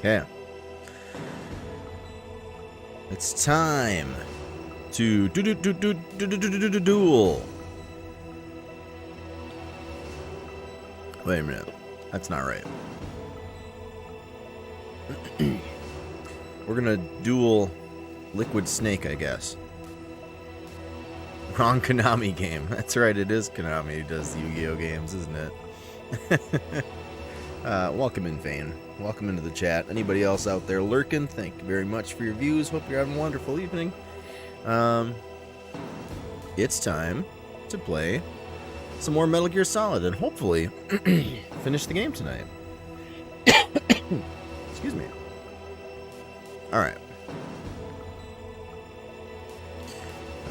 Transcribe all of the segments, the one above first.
Okay. It's time to duel. Wait a minute. That's not right. We're gonna duel Liquid Snake, I guess. Wrong Konami game. That's right, it is Konami who does the Yu-Gi-Oh games, isn't it? Welcome in, Vane. Welcome into the chat. Anybody else out there lurking, thank you very much for your views. Hope you're having a wonderful evening. It's time to play some more Metal Gear Solid and hopefully finish the game tonight. Excuse me. Alright.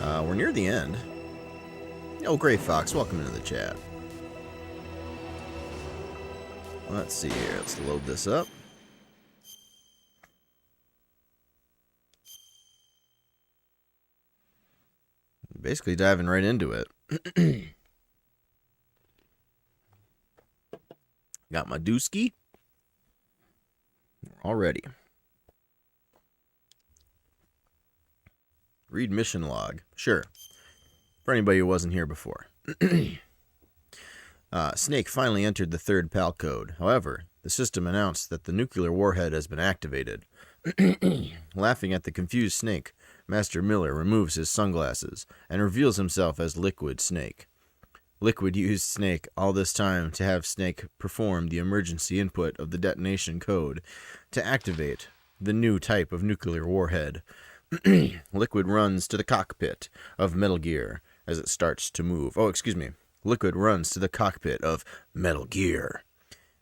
We're near the end. Oh, Gray Fox, welcome into the chat. Let's see here. Let's load this up. Basically diving right into it. Got my dooski. All ready. Read mission log. Sure. For anybody who wasn't here before. Snake finally entered the third PAL code. However, the system announced that the nuclear warhead has been activated. Laughing at the confused Snake, Master Miller removes his sunglasses and reveals himself as Liquid Snake. Liquid used Snake all this time to have Snake perform the emergency input of the detonation code to activate the new type of nuclear warhead. Liquid runs to the cockpit of Metal Gear as it starts to move. Oh, excuse me. Liquid runs to the cockpit of Metal Gear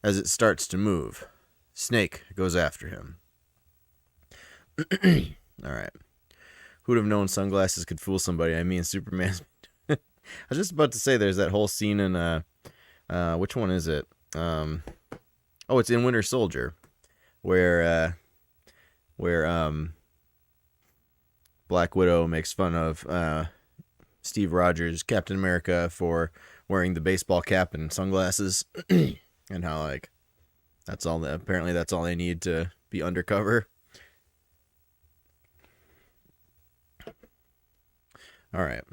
as it starts to move. Snake goes after him. Alright. Who'd have known sunglasses could fool somebody? I mean, Superman. I was just about to say there's that whole scene in, which one is it? Oh, it's in Winter Soldier, where Black Widow makes fun of, Steve Rogers, Captain America, for wearing the baseball cap and sunglasses, and how, like, apparently that's all they need to be undercover. All right.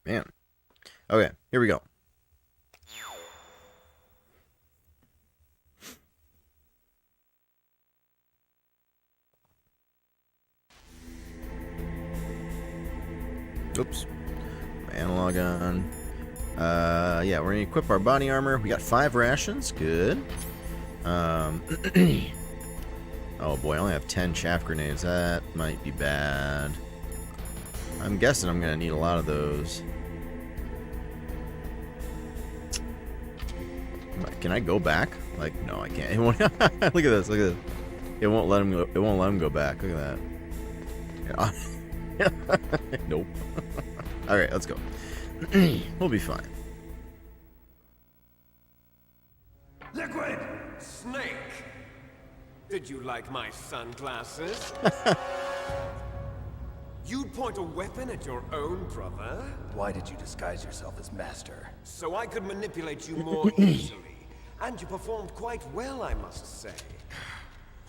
Man. Okay, here we go. Oops. My analog on. Yeah, we're gonna equip our body armor. We got 5 rations. Good. Oh boy, I only have 10 chaff grenades. That might be bad. I'm guessing I'm gonna need a lot of those. Can I go back? Like, no, I can't. It won't. Look at this. Look at this. It won't let him go. It won't let him go back. Look at that. Nope. Alright, let's go. We'll be fine. Liquid Snake! Did you like my sunglasses? You'd point a weapon at your own brother? Why did you disguise yourself as Master? So I could manipulate you more easily. And you performed quite well, I must say.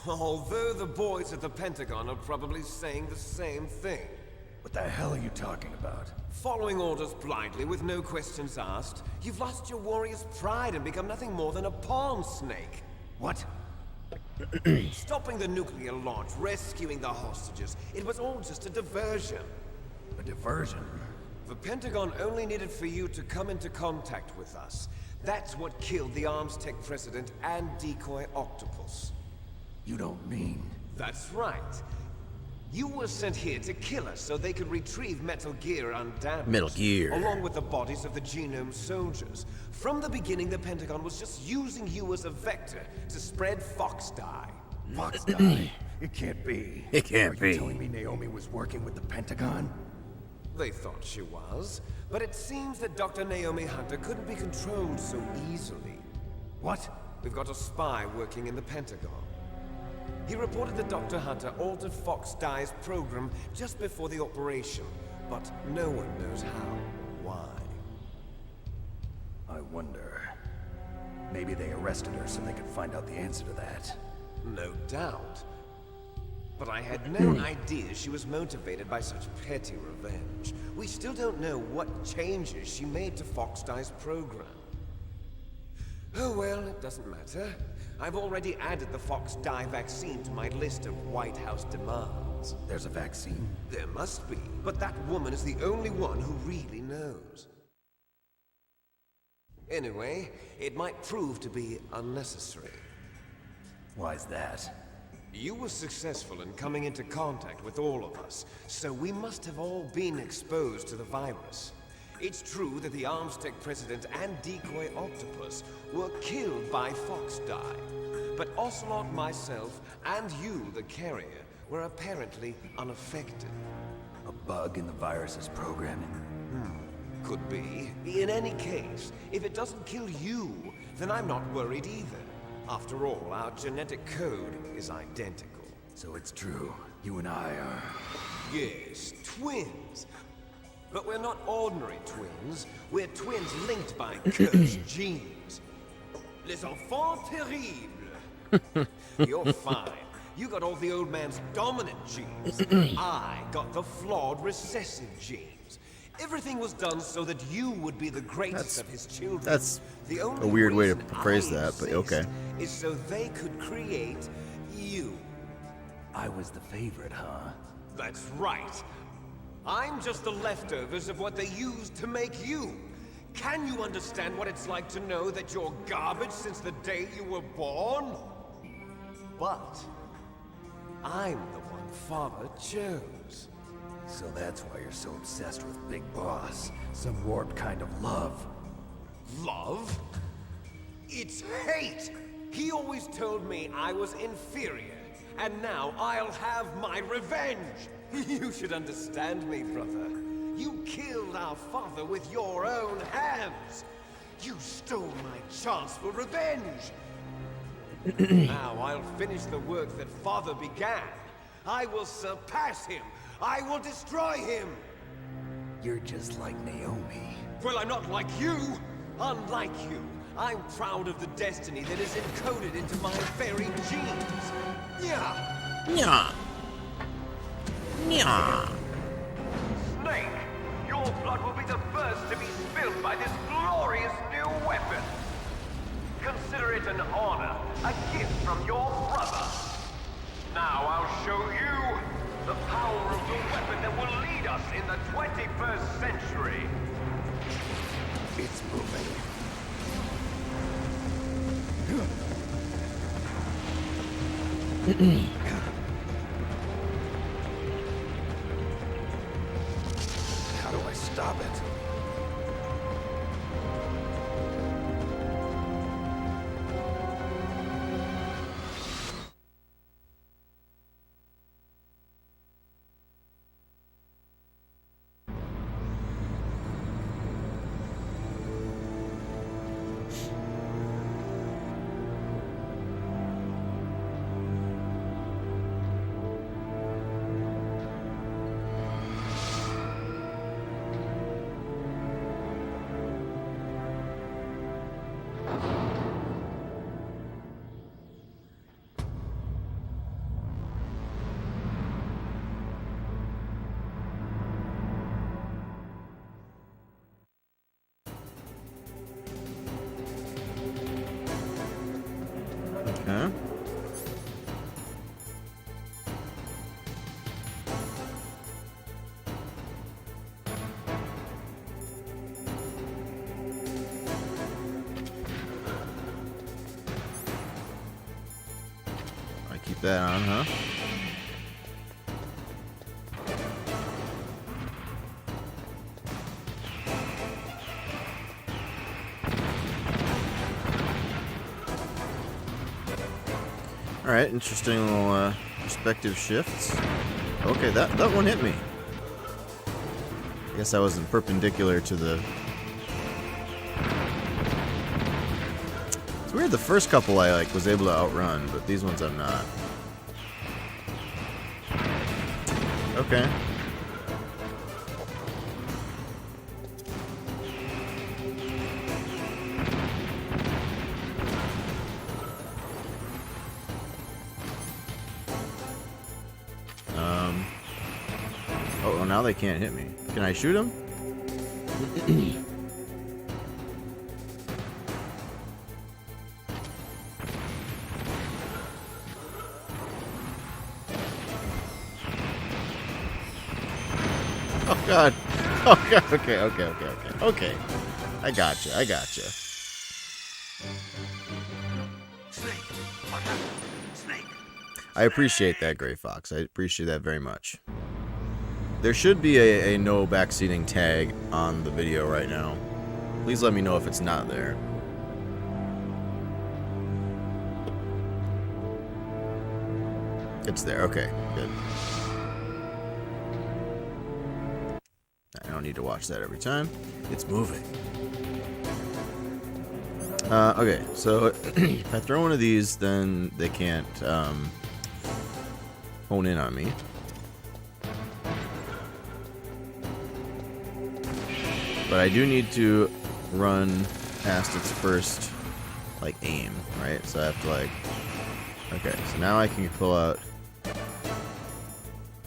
Although the boys at the Pentagon are probably saying the same thing. What the hell are you talking about? Following orders blindly with no questions asked, you've lost your warrior's pride and become nothing more than a pawn snake. What? Stopping the nuclear launch, rescuing the hostages, it was all just a diversion. A diversion? The Pentagon only needed for you to come into contact with us. That's what killed the Arms Tech president and decoy octopus. You don't mean... That's right. You were sent here to kill us so they could retrieve Metal Gear undamaged. Metal Gear. Along with the bodies of the Genome soldiers. From the beginning, the Pentagon was just using you as a vector to spread Fox dye. Fox dye? It can't be. It can't Are be. you telling me Naomi was working with the Pentagon? They thought she was, but it seems that Dr. Naomi Hunter couldn't be controlled so easily. What? We've got a spy working in the Pentagon. He reported that Dr. Hunter altered Fox Dye's program just before the operation, but no one knows how or why. I wonder. Maybe they arrested her so they could find out the answer to that. No doubt. But I had no idea she was motivated by such petty revenge. We still don't know what changes she made to Fox Die's program. Oh well, it doesn't matter. I've already added the Fox Die vaccine to my list of White House demands. There's a vaccine? There must be, but that woman is the only one who really knows. Anyway, it might prove to be unnecessary. Why's that? You were successful in coming into contact with all of us, so we must have all been exposed to the virus. It's true that the Armstech president and decoy octopus were killed by Fox Die, but Ocelot, myself, and you, the carrier, were apparently unaffected. A bug in the virus's programming? Could be. In any case, if it doesn't kill you, then I'm not worried either. After all, our genetic code is identical. So it's true. You and I are... Yes, twins. But we're not ordinary twins. We're twins linked by cursed genes. Les enfants terribles. You're fine. You got all the old man's dominant genes. I got the flawed recessive genes. Everything was done so that you would be the greatest of his children. That's the only a weird way to reason phrase I that, but okay. exist is so they could create you. I was the favorite, huh? That's right. I'm just the leftovers of what they used to make you. Can you understand what it's like to know that you're garbage since the day you were born? But I'm the one Father chose. So that's why you're so obsessed with Big Boss. Some warped kind of love. Love? It's hate! He always told me I was inferior, and now I'll have my revenge! You should understand me, brother. You killed our father with your own hands! You stole my chance for revenge! Now I'll finish the work that Father began. I will surpass him! I will destroy him! You're just like Naomi. Well, I'm not like you! Unlike you, I'm proud of the destiny that is encoded into my very genes! Yeah! Yeah. Yeah. Snake, your blood will be the first to be spilled by this glorious new weapon! Consider it an honor, a gift from your brother! Now I'll show you the power of the weapon that will lead us in the 21st century! It's moving. How do I stop it? Huh? I keep that on, huh? Alright, interesting little perspective shifts. Okay, that one hit me. I guess I wasn't perpendicular to the... It's weird, the first couple I was able to outrun, but these ones I'm not. Okay. now they can't hit me. Can I shoot them? Oh god. Oh god. Okay. I gotcha. I appreciate that, Gray Fox. I appreciate that very much. There should be a no backseating tag on the video right now. Please let me know if it's not there. It's there. Okay, good. I don't need to watch that every time. It's moving. Okay, so if I throw one of these, then they can't hone in on me. But I do need to run past its first, like, aim, right? So I have to, like... Okay, so now I can pull out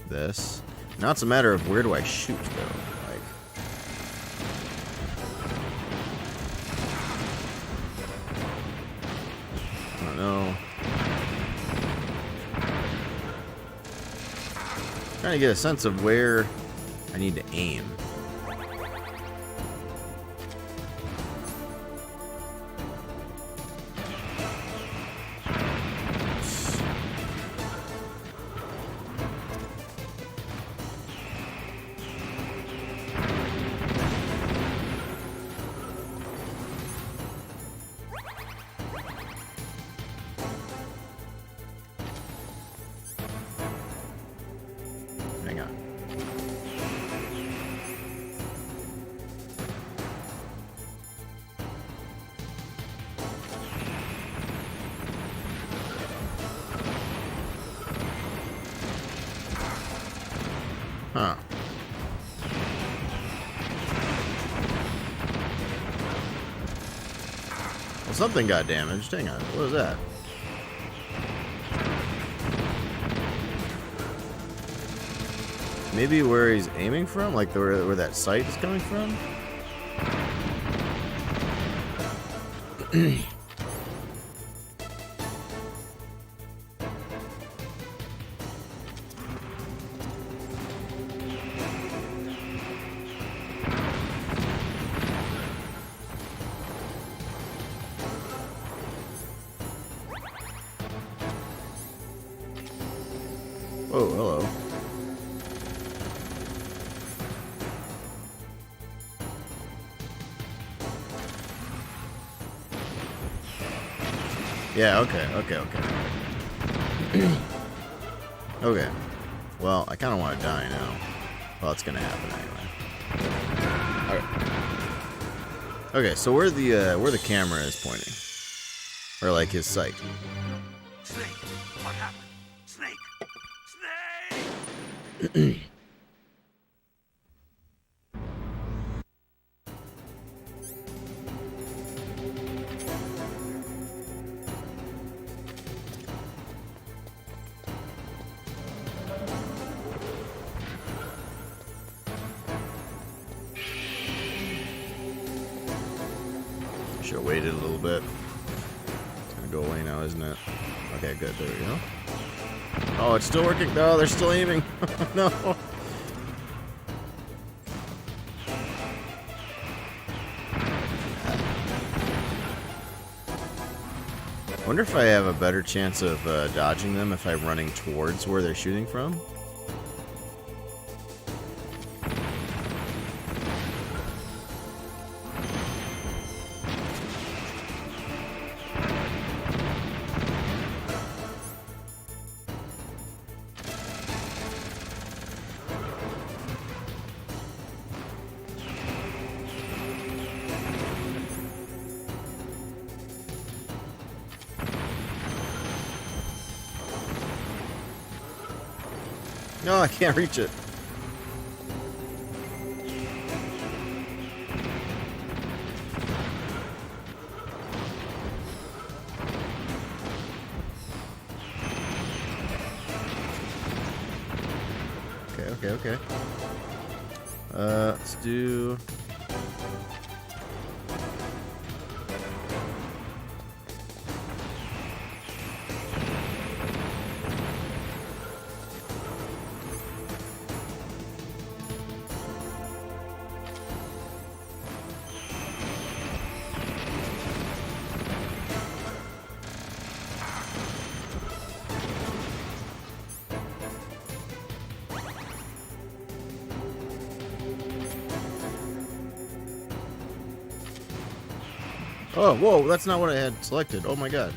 this. Now it's a matter of where do I shoot, though? Like... I don't know. Trying to get a sense of where I need to aim. Hang on. Huh. Well, something got damaged. Hang on. What was that? Maybe where he's aiming from? Like where that sight is coming from? Oh, hello. Yeah, okay. Okay. Well, I kind of want to die now. Well, it's going to happen anyway. Alright. Okay, so where the camera is pointing. Or like his sight. Snake, what happened? Snake! Snake! Should have waited a little bit. It's gonna go away now, isn't it? Okay, good. There we go. Oh, it's still working. No, they're still aiming. No. Wonder if I have a better chance of dodging them if I'm running towards where they're shooting from. No, I can't reach it. Okay. Let's do... Oh, whoa, that's not what I had selected. Oh my god.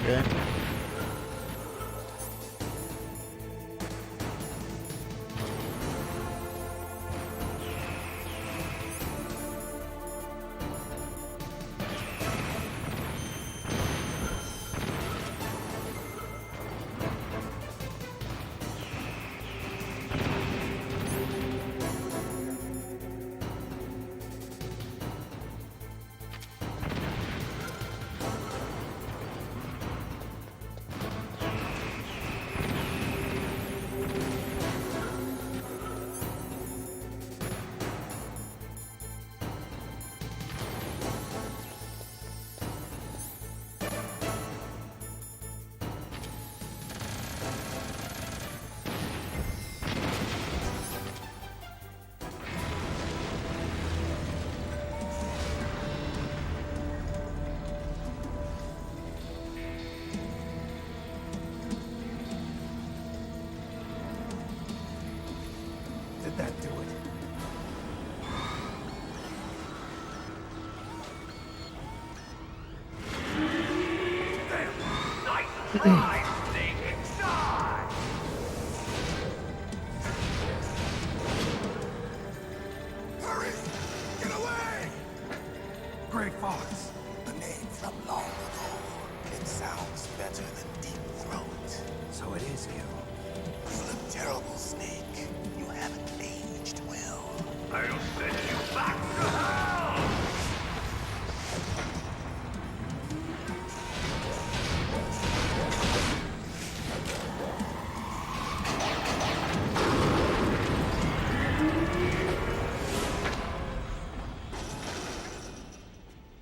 Okay. Did that do it? Hurry! Get away! Gray Fox. A name from long ago. It sounds better than Deep Throat. So it is you. You look terrible, Snake. You haven't aged well. I'll send you back to hell!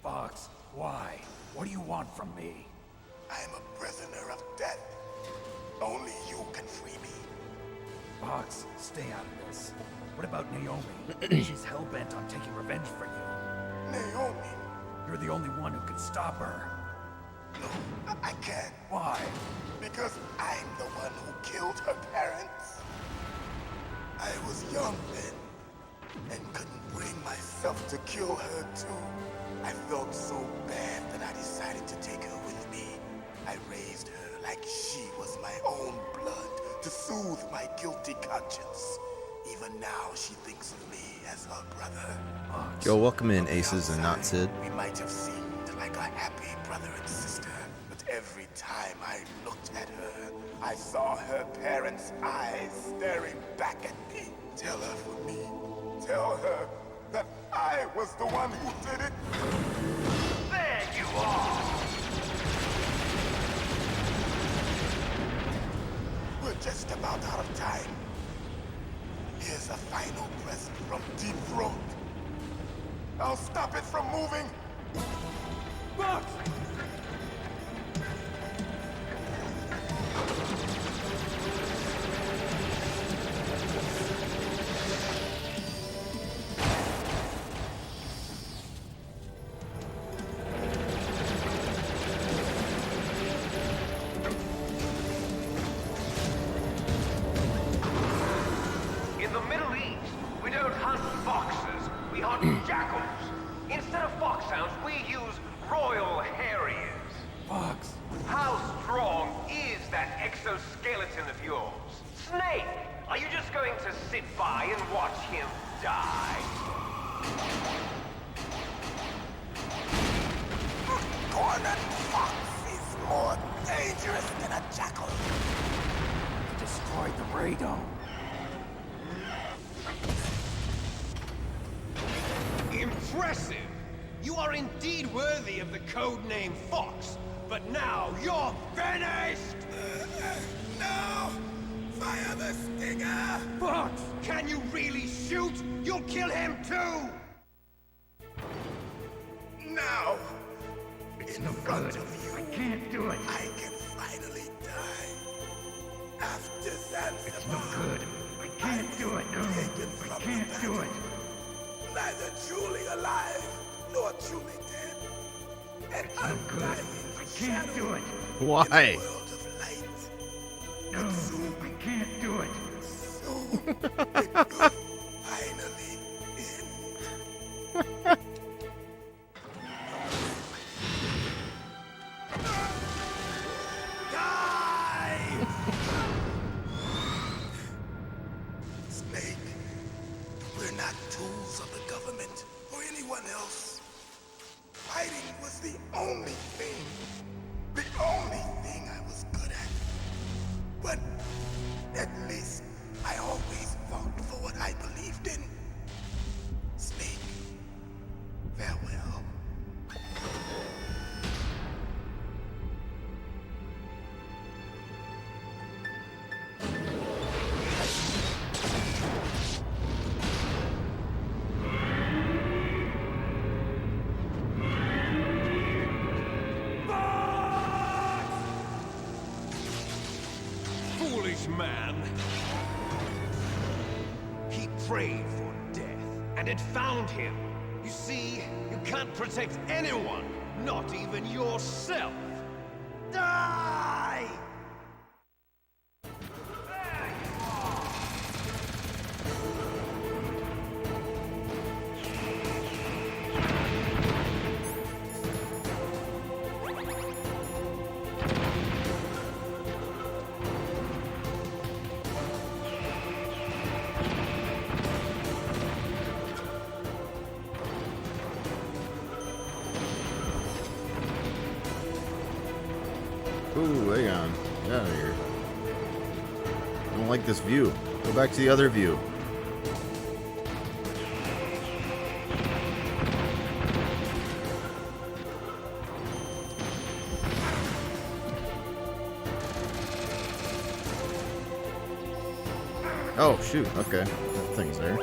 Fox, why? What do you want from me? I am a prisoner of death. Only you can free me. Fox, stay out of this. What about Naomi? She's hell-bent on taking revenge for you. Naomi. You're the only one who can stop her. No, I can't. Why? Because I'm the one who killed her parents. I was young then, and couldn't bring myself to kill her too. I felt so bad that I decided to take her with me. I raised her like she was my own blood to soothe my guilty conscience. Even now, she thinks of me as her brother. Fox. Yo, welcome in, Aces and not Sid. We might have seemed like a happy brother and sister, but every time I looked at her, I saw her parents' eyes staring back at me. Tell her for me. Tell her that I was the one who did it. There you are! We're just about out of time. Here's a final present from Deep Throat. I'll stop it from moving. But in the Middle East, we don't hunt foxes, we hunt jackals. Instead of foxhounds, we use royal harriers. Fox. How strong is that exoskeleton of yours? Snake, are you just going to sit by and watch him die? Cornered fox is more dangerous than a jackal. Destroyed the radome. Impressive! You are indeed worthy of the codename Fox, but now you're finished! No! Fire the stinger! Fox, can you really shoot? You'll kill him too! Now! It's In no front good. of you, I can't do it. I can finally die. After Zanzibar. It's no good. I can't do it. No, Taken I from can't the do battle. it. Neither truly alive, nor truly dead. And No good. I can't do it. Why? World of light. No, I can't do it. Soon it will finally end. Die! Snake, we're not tools of the government or anyone else. Fighting was the only thing I was good at. But at least I always fought for what I believed in. Snake, farewell. Foolish man! He prayed for death, and it found him. You see, you can't protect anyone, not even yourself. Die! There you are! Ooh, hang on. Get out of here. I don't like this view. Go back to the other view. Oh, shoot. Okay. That thing's there.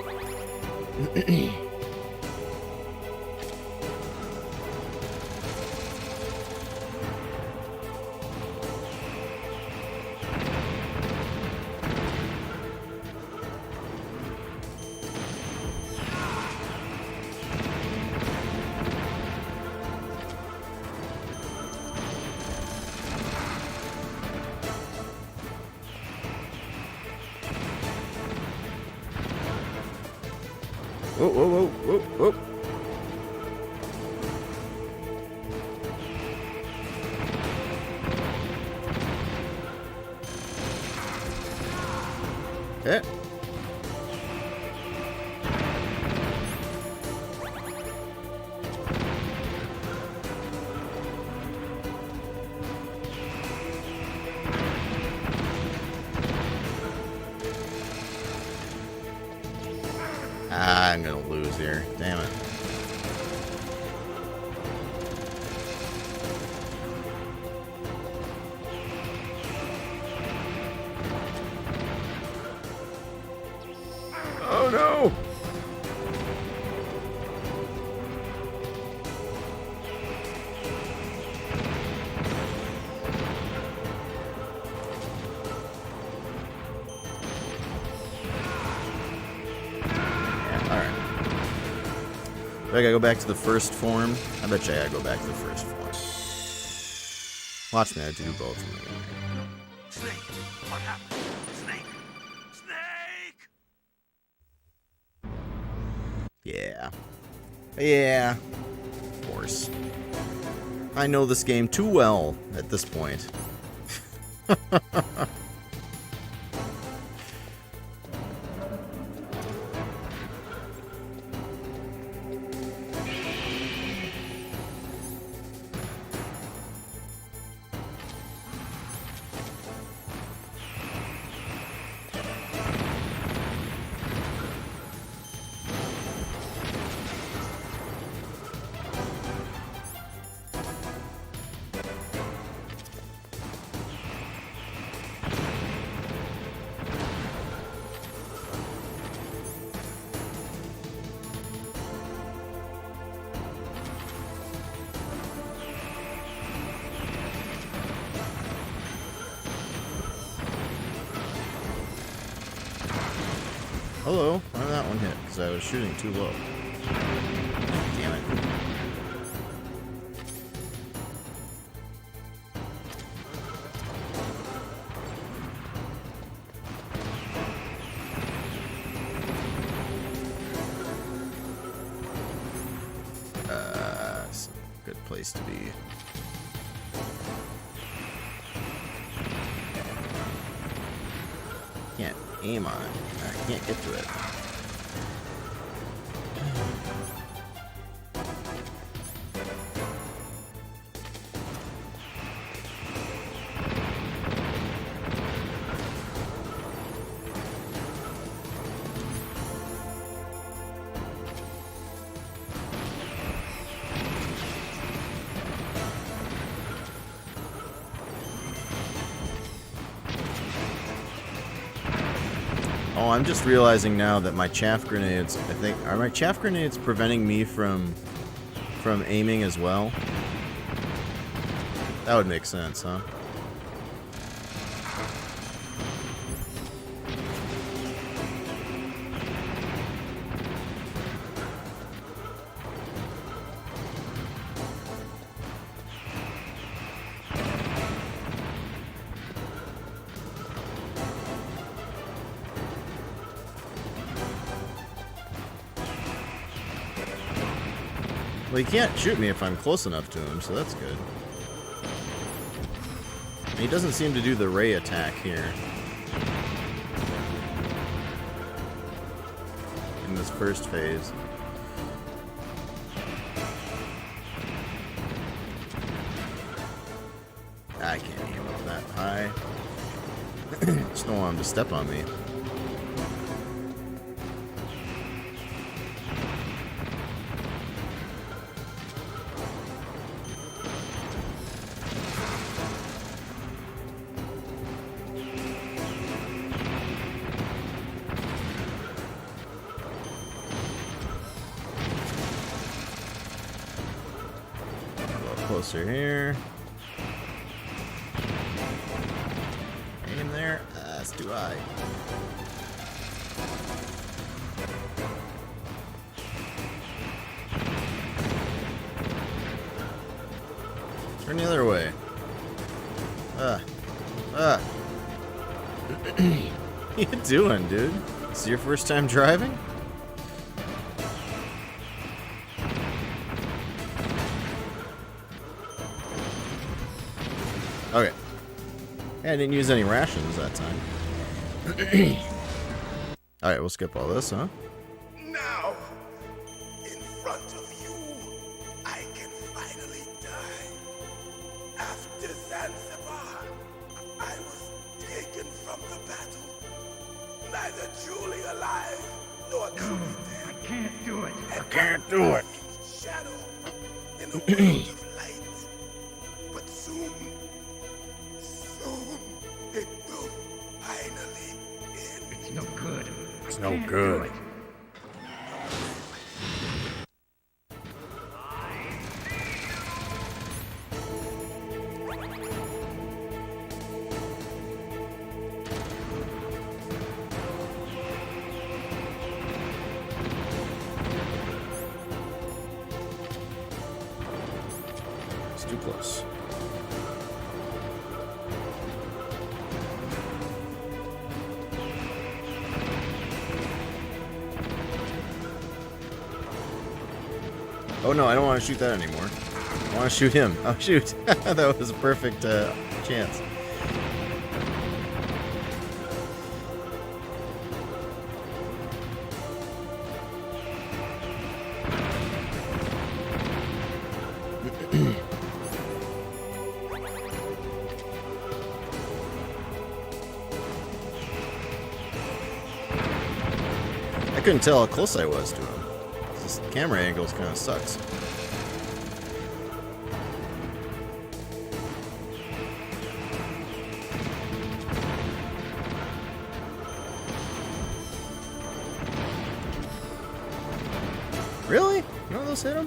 Whoa, whoa, whoa, whoa, whoa. Okay. I'm gonna lose. things here. Damn it. Oh no! Do I gotta go back to the first form? I bet you I gotta go back to the first form. Watch me, I have to do both of them. Snake! What happened? Snake! Snake! Yeah. Yeah. Of course. I know this game too well at this point. Hello, why did that one hit? Because I was shooting too low. Damn it. It's a good place to be. Can't aim on it. I can't get to it. Oh, I'm just realizing now that my chaff grenades, I think, are my chaff grenades preventing me from aiming as well? That would make sense, huh? Well, he can't shoot me if I'm close enough to him, so that's good. And he doesn't seem to do the ray attack here. In this first phase. I can't aim up that high. Just don't want him to step on me. Closer here. Aim there. As do I. Turn the other way. What you doing, dude? Is this your first time driving? Okay. Yeah, I didn't use any rations that time. Alright, we'll skip all this, huh? Now, in front of you, I can finally die. After Zanzibar, I was taken from the battle. Neither truly alive nor truly dead. can't do it. I can't do it. Shadow in a world of light. But soon it will finally end. It's no good. It's no good. It's too close. Oh no, I don't want to shoot that anymore. I want to shoot him. Oh shoot. That was a perfect chance. I couldn't tell how close I was to him. This camera angles kind of sucks. Really? None of those hit him?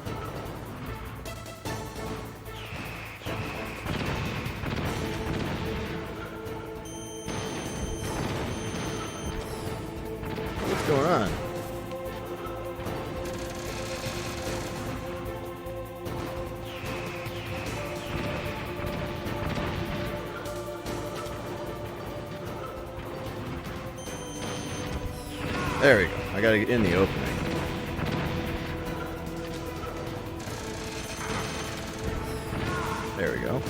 What's going on? There we go. I gotta get in the opening. There we go.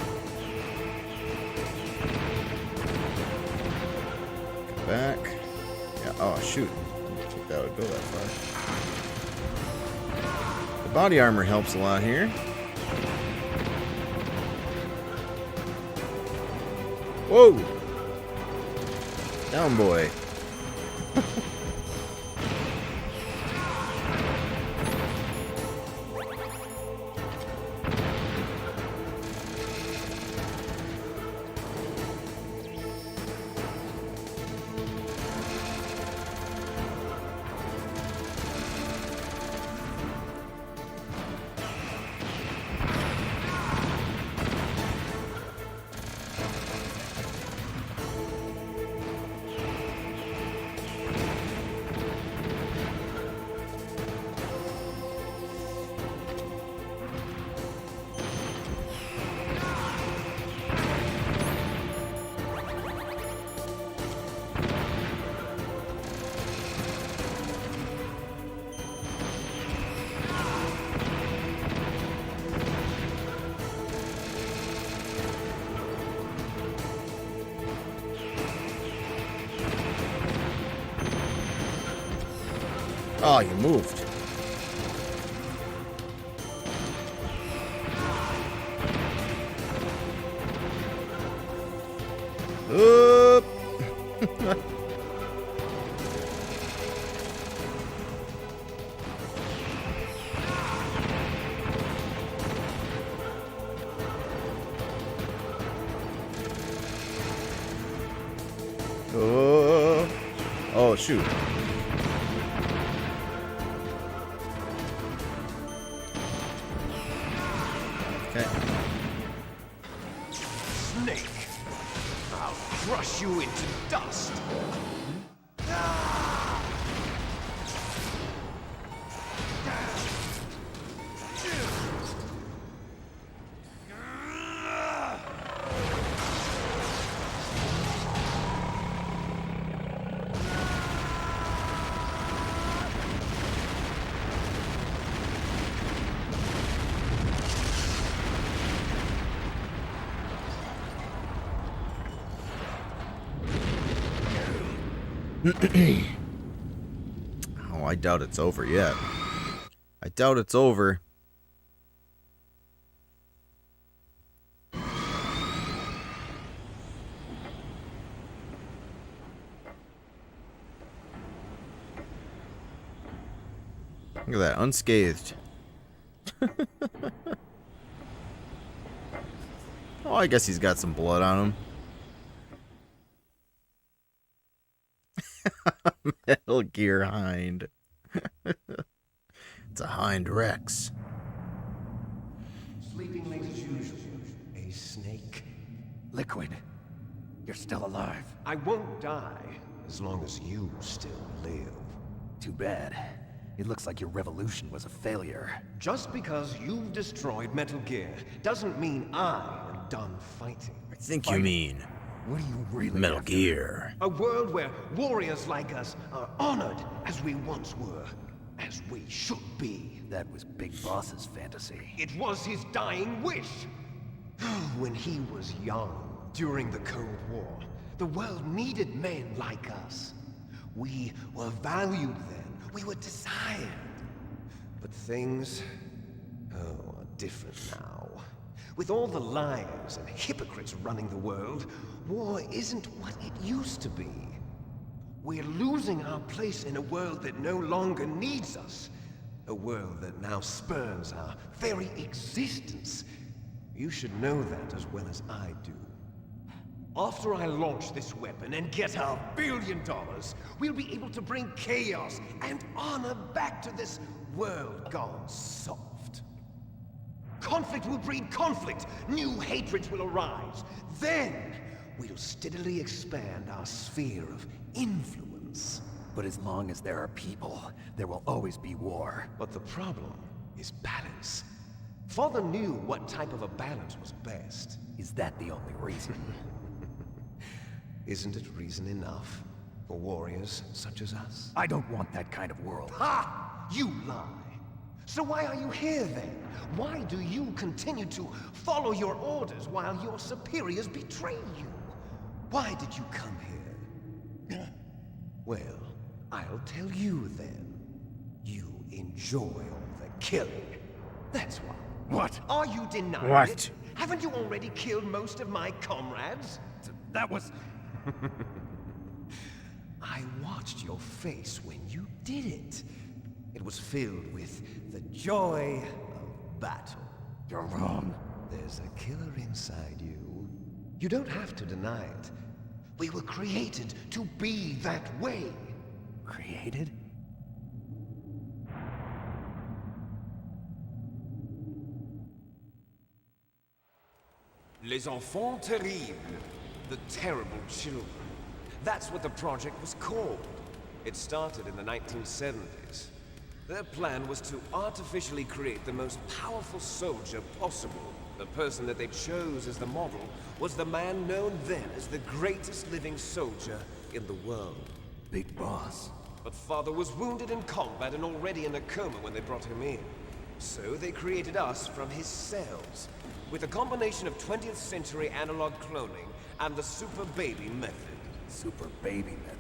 Get back. Yeah, oh shoot. I didn't think that would go that far. The body armor helps a lot here. Whoa! Down boy. Oh, you moved. Oop. Oh. Oh, shoot. Okay. Snake, I'll crush you into dust. Oh, I doubt it's over yet. I doubt it's over. Look at that, unscathed. Oh, I guess he's got some blood on him. Metal Gear Hind. It's a Hind Rex. Sleeping late as usual. A snake. Liquid, you're still alive. I won't die as long as you still live. Too bad. It looks like your revolution was a failure. Just because you've destroyed Metal Gear doesn't mean I am done fighting. I think you mean What do you really Metal after? Gear. A world where warriors like us are honored as we once were, as we should be. That was Big Boss's fantasy. It was his dying wish. When he was young, during the Cold War, the world needed men like us. We were valued then. We were desired. But things, are different now. With all the liars and hypocrites running the world, war isn't what it used to be. We're losing our place in a world that no longer needs us. A world that now spurns our very existence. You should know that as well as I do. After I launch this weapon and get our $1 billion, we'll be able to bring chaos and honor back to this world gone soft. Conflict will breed conflict. New hatreds will arise. Then, we'll steadily expand our sphere of influence. But as long as there are people, there will always be war. But the problem is balance. Father knew what type of a balance was best. Is that the only reason? Isn't it reason enough for warriors such as us? I don't want that kind of world. Ha! You lie. So why are you here then? Why do you continue to follow your orders while your superiors betray you? Why did you come here? Well, I'll tell you then. You enjoy all the killing. That's why. What? Are you denying What? it? Haven't you already killed most of my comrades? That was... I watched your face when you did it. It was filled with the joy of battle. You're wrong. There's a killer inside you. You don't have to deny it. We were created to be that way. Created? Les enfants terribles. The terrible children. That's what the project was called. It started in the 1970s. Their plan was to artificially create the most powerful soldier possible. The person that they chose as the model was the man known then as the greatest living soldier in the world. Big Boss. But Father was wounded in combat and already in a coma when they brought him in. So they created us from his cells, with a combination of 20th century analog cloning and the super baby method. Super baby method.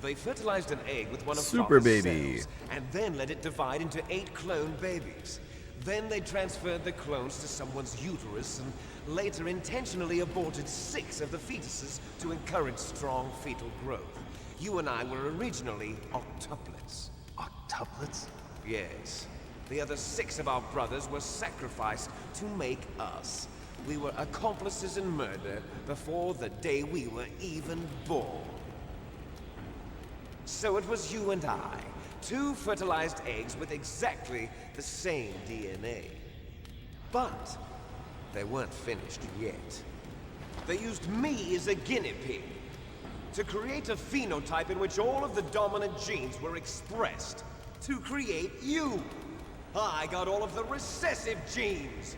They fertilized an egg with one of Super Father's baby. cells, and then let it divide into 8 clone babies. Then they transferred the clones to someone's uterus and later intentionally aborted 6 of the fetuses to encourage strong fetal growth. You and I were originally octuplets. Octuplets? Yes. The other 6 of our brothers were sacrificed to make us. We were accomplices in murder before the day we were even born. So it was you and I, 2 fertilized eggs with exactly the same DNA. But they weren't finished yet. They used me as a guinea pig to create a phenotype in which all of the dominant genes were expressed to create you. I got all of the recessive genes.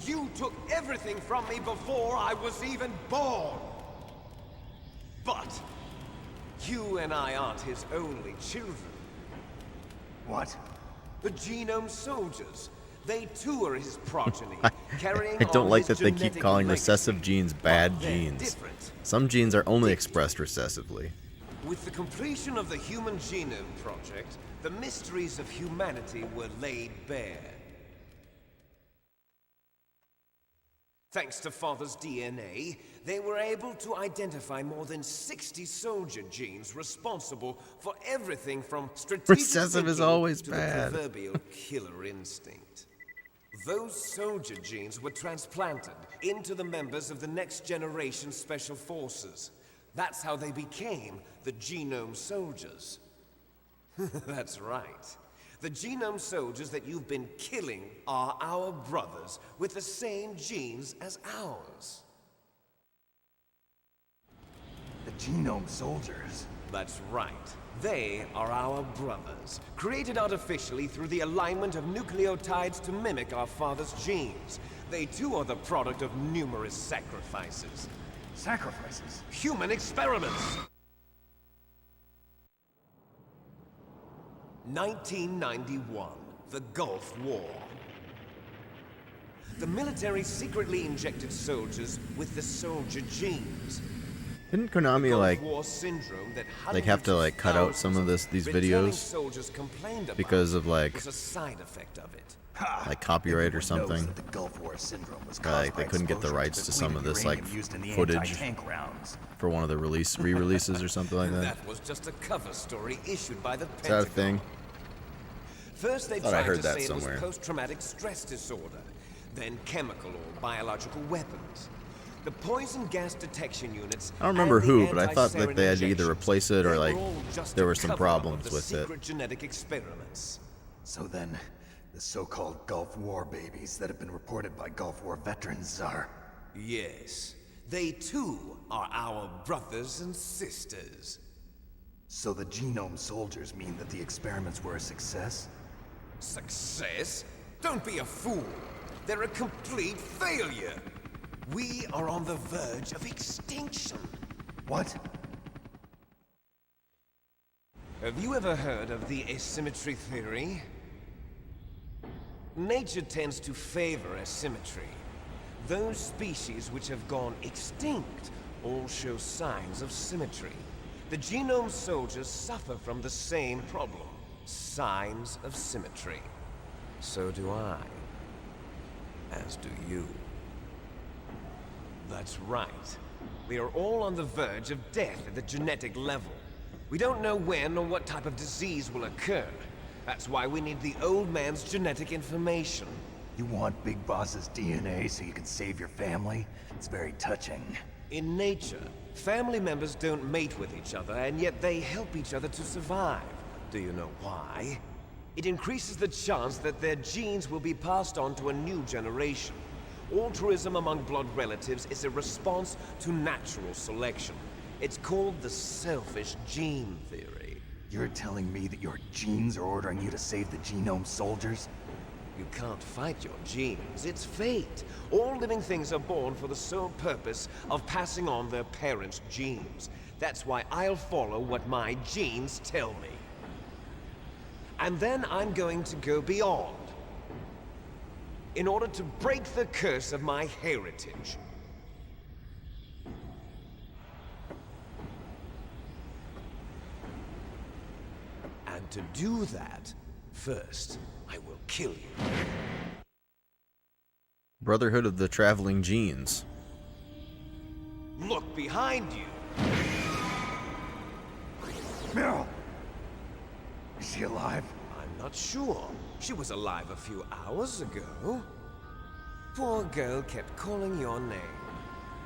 You took everything from me before I was even born. But you and I aren't his only children. What? The genome soldiers. They too are his progeny, carrying I don't on like his that they keep genetic calling legacy. recessive genes bad But they're genes. different. Some genes are only expressed recessively. With the completion of the Human Genome Project, the mysteries of humanity were laid bare. Thanks to Father's DNA, they were able to identify more than 60 soldier genes responsible for everything from strategic Recessive is thinking always to bad. the proverbial killer instinct. Those soldier genes were transplanted into the members of the next generation special forces. That's how they became the genome soldiers. That's right. The genome soldiers that you've been killing are our brothers with the same genes as ours. The genome soldiers. That's right. They are our brothers, created artificially through the alignment of nucleotides to mimic our father's genes. They too are the product of numerous sacrifices. Sacrifices? Human experiments! 1991, the Gulf War. The military secretly injected soldiers with the soldier genes. Didn't Konami like War syndrome that have to like cut out some of these videos soldiers complained about because of like was a side effect of it. copyright or Everyone knows something? that the Gulf War syndrome was Like caused they by couldn't get the exposure rights to some of this like uranium used in the footage anti-tank rounds. for one of the re-releases or something like that. That was just a cover story issued by the Is that a Pentagon. thing? First they Thought I tried heard to that say it somewhere. was post-traumatic stress disorder, then chemical or biological weapons. The poison gas detection units. I don't remember and the who, but I thought anti-sarin like they had to either injections, replace it or they like were all just there a were some cover-up problems of the with it. secret genetic experiments. So then, the so-called Gulf War babies that have been reported by Gulf War veterans are... Yes, they too are our brothers and sisters. So the genome soldiers mean that the experiments were a success? Success? Don't be a fool. They're a complete failure. We are on the verge of extinction. What? Have you ever heard of the asymmetry theory? Nature tends to favor asymmetry. Those species which have gone extinct all show signs of symmetry. The genome soldiers suffer from the same problem. Signs of symmetry. So do I. As do you. That's right. We are all on the verge of death at the genetic level. We don't know when or what type of disease will occur. That's why we need the old man's genetic information. You want Big Boss's DNA so you can save your family? It's very touching. In nature, family members don't mate with each other, and yet they help each other to survive. Do you know why? It increases the chance that their genes will be passed on to a new generation. Altruism among blood relatives is a response to natural selection. It's called the selfish gene theory. You're telling me that your genes are ordering you to save the genome soldiers? You can't fight your genes. It's fate. All living things are born for the sole purpose of passing on their parents' genes. That's why I'll follow what my genes tell me. And then I'm going to go beyond. In order to break the curse of my heritage. And to do that, first, I will kill you. Brotherhood of the Traveling Genes. Look behind you. Meryl! Is she alive? I'm not sure. She was alive a few hours ago. Poor girl kept calling your name.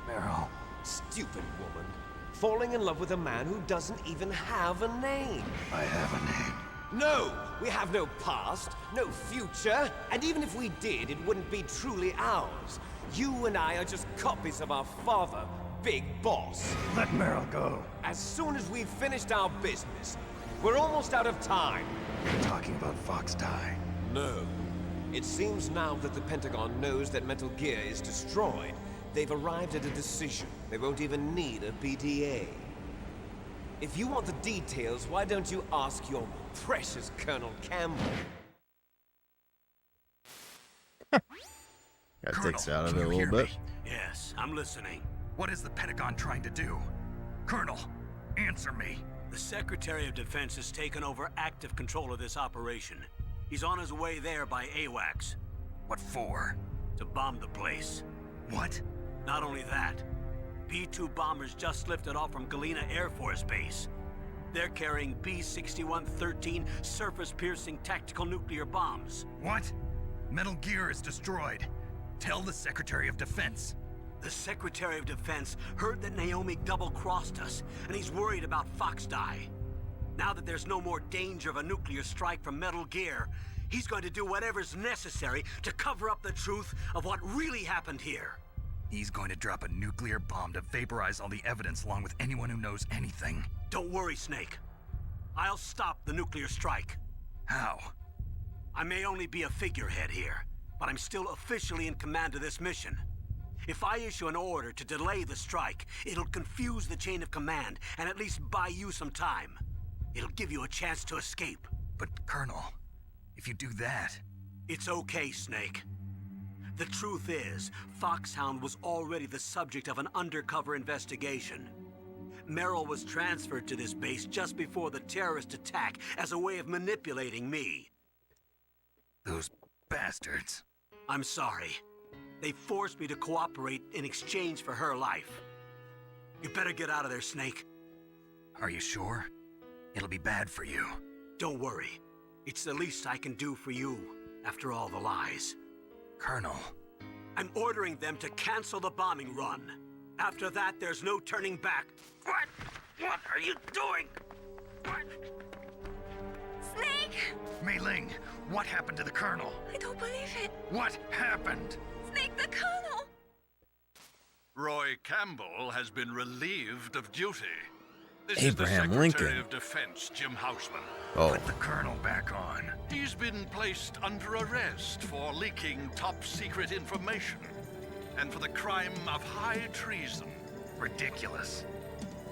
Meryl. Stupid woman. Falling in love with a man who doesn't even have a name. I have a name. No! We have no past, no future, and even if we did, it wouldn't be truly ours. You and I are just copies of our father, Big Boss. Let Meryl go. As soon as we've finished our business, we're almost out of time. You're talking about Fox Die. No. It seems now that the Pentagon knows that Metal Gear is destroyed. They've arrived at a decision. They won't even need a BDA. If you want the details, why don't you ask your precious Colonel Campbell? That takes it out of it a little bit. Yes, I'm listening. What is the Pentagon trying to do? Colonel, answer me. The Secretary of Defense has taken over active control of this operation. He's on his way there by AWACS. What for? To bomb the place. What? Not only that, B-2 bombers just lifted off from Galena Air Force Base. They're carrying B-6113 surface-piercing tactical nuclear bombs. What? Metal Gear is destroyed. Tell the Secretary of Defense. The Secretary of Defense heard that Naomi double-crossed us, and he's worried about Foxdie. Now that there's no more danger of a nuclear strike from Metal Gear, he's going to do whatever's necessary to cover up the truth of what really happened here. He's going to drop a nuclear bomb to vaporize all the evidence along with anyone who knows anything. Don't worry, Snake. I'll stop the nuclear strike. How? I may only be a figurehead here, but I'm still officially in command of this mission. If I issue an order to delay the strike, it'll confuse the chain of command and at least buy you some time. It'll give you a chance to escape. But, Colonel, if you do that... It's okay, Snake. The truth is, Foxhound was already the subject of an undercover investigation. Merrill was transferred to this base just before the terrorist attack as a way of manipulating me. Those bastards. I'm sorry. They forced me to cooperate in exchange for her life. You better get out of there, Snake. Are you sure? It'll be bad for you. Don't worry. It's the least I can do for you, after all the lies. Colonel. I'm ordering them to cancel the bombing run. After that, there's no turning back. What? What are you doing? What? Snake! Mei Ling, what happened to the Colonel? I don't believe it. What happened? Snake, the Colonel! Roy Campbell has been relieved of duty. This Abraham is the Secretary Lincoln. of Defense, Jim Houseman. Oh, Put the Colonel back on. He's been placed under arrest for leaking top-secret information and for the crime of high treason. Ridiculous.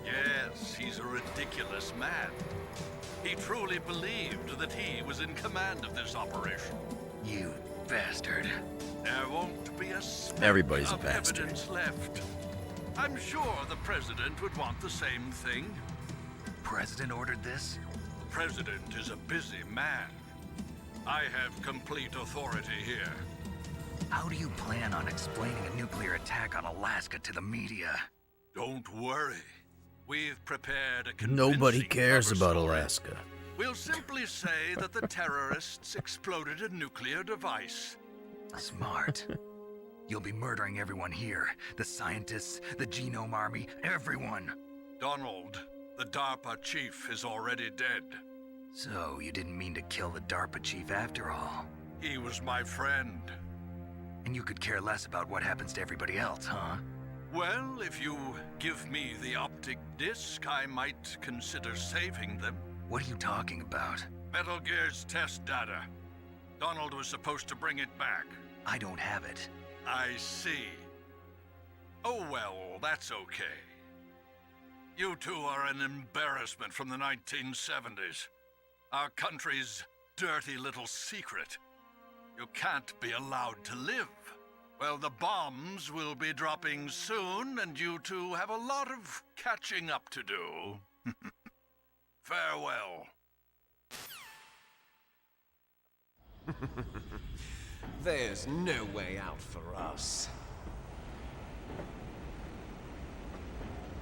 Yes, he's a ridiculous man. He truly believed that he was in command of this operation. You bastard. There won't be a speck Everybody's a of bastard. evidence left. I'm sure the President would want the same thing. President ordered this? The President is a busy man. I have complete authority here. How do you plan on explaining a nuclear attack on Alaska to the media? Don't worry. We've prepared a convincing nobody cares cover about story. Alaska. We'll simply say that the terrorists exploded a nuclear device. Smart. You'll be murdering everyone here. The scientists, the Genome Army, everyone. Donald, the DARPA chief, is already dead. So, you didn't mean to kill the DARPA chief after all. He was my friend. And you could care less about what happens to everybody else, huh? Well, if you give me the optic disc, I might consider saving them. What are you talking about? Metal Gear's test data. Donald was supposed to bring it back. I don't have it. I see. Oh well, that's okay. You two are an embarrassment from the 1970s. Our country's dirty little secret. You can't be allowed to live. Well, the bombs will be dropping soon, and you two have a lot of catching up to do. Farewell. There's no way out for us.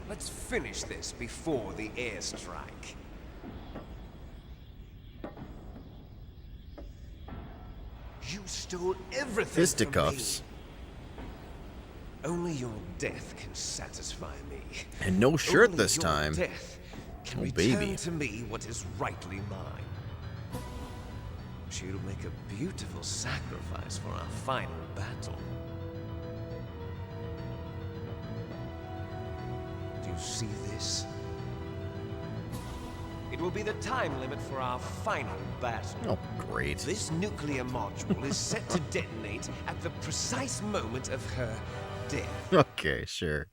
Let's finish this before the airstrike. You stole everything Fisticuffs. from me. Only your death can satisfy me. And no shirt Only this your time. Death can Oh, return baby. to me what is rightly mine. She'll make a beautiful sacrifice for our final battle. Do you see this? It will be the time limit for our final battle. Oh, great. This nuclear module is set to detonate at the precise moment of her death. Okay, sure.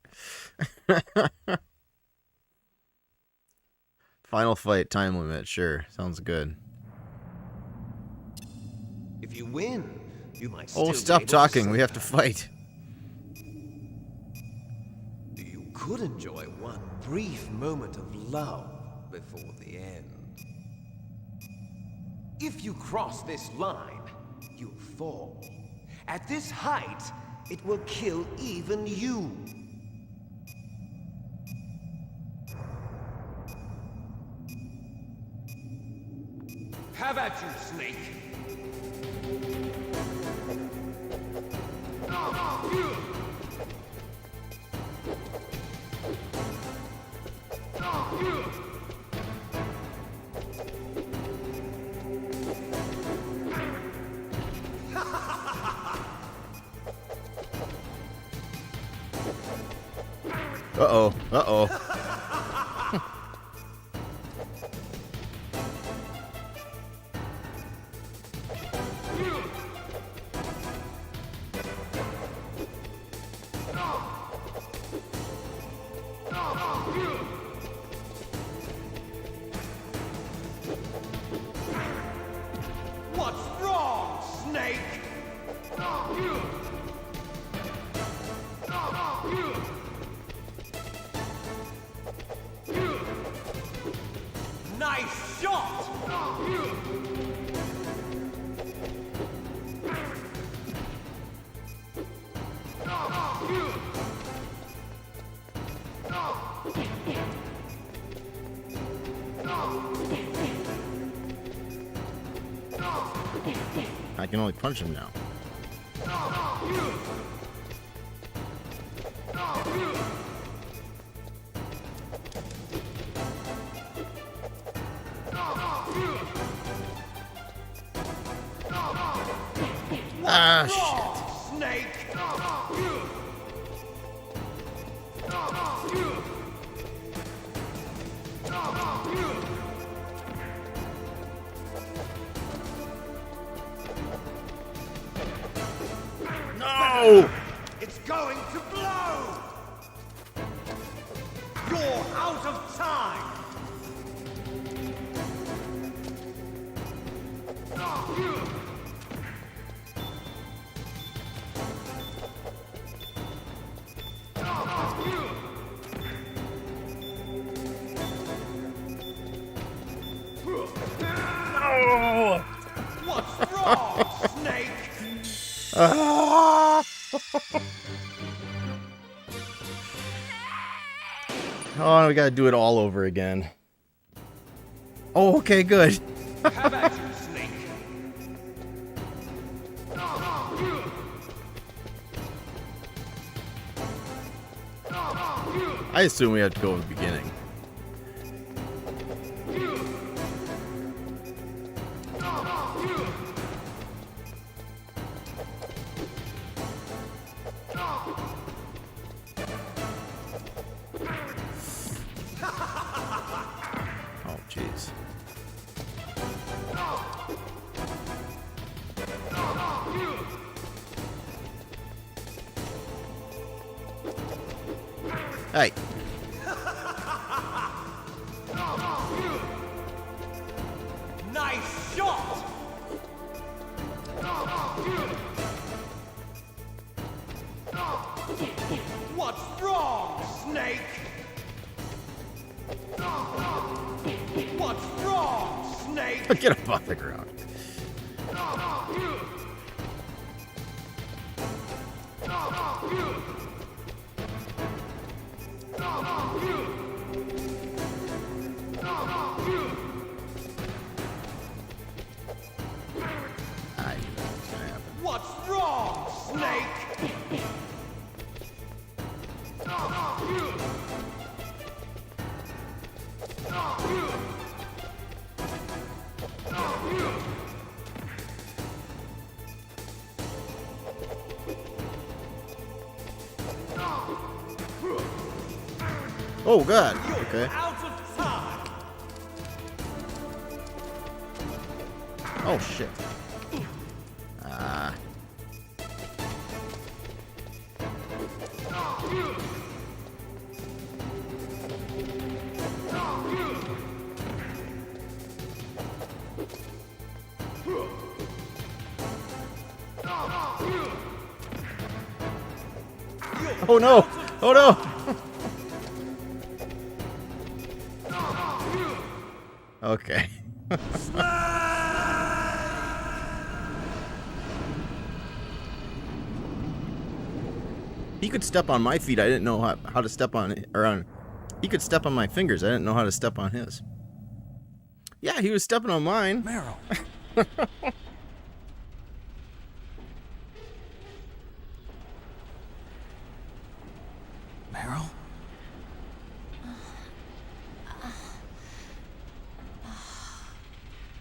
Final fight time limit, sure. Sounds good. If you win, you might Oh, still stop be able talking. To We have to fight. You could enjoy one brief moment of love before the end. If you cross this line, you'll fall. At this height, It will kill even you. Have at you, Snake. Uh-oh. Uh-oh. What's wrong, Snake? Nice shot! I can only punch him now. Ah, shit. Snake! No! It's going to blow! You're out of time! Oh! What's wrong, Snake? Oh, we gotta do it all over again. Oh, okay, good. Have at you, Snake. I assume we have to go to the beginning. Oh, jeez. Hey. Nice shot! What's wrong, Snake? What's wrong, Snake? Get up off the ground. I knew that was gonna happen. What's wrong, Snake? Oh, God. Okay. Out of time! Oh, shit. Ah. Oh, no. Oh, no. Okay. He could step on my feet. I didn't know how to step on it. Or on. He could step on my fingers. I didn't know how to step on his. Yeah, he was stepping on mine. Meryl. Meryl?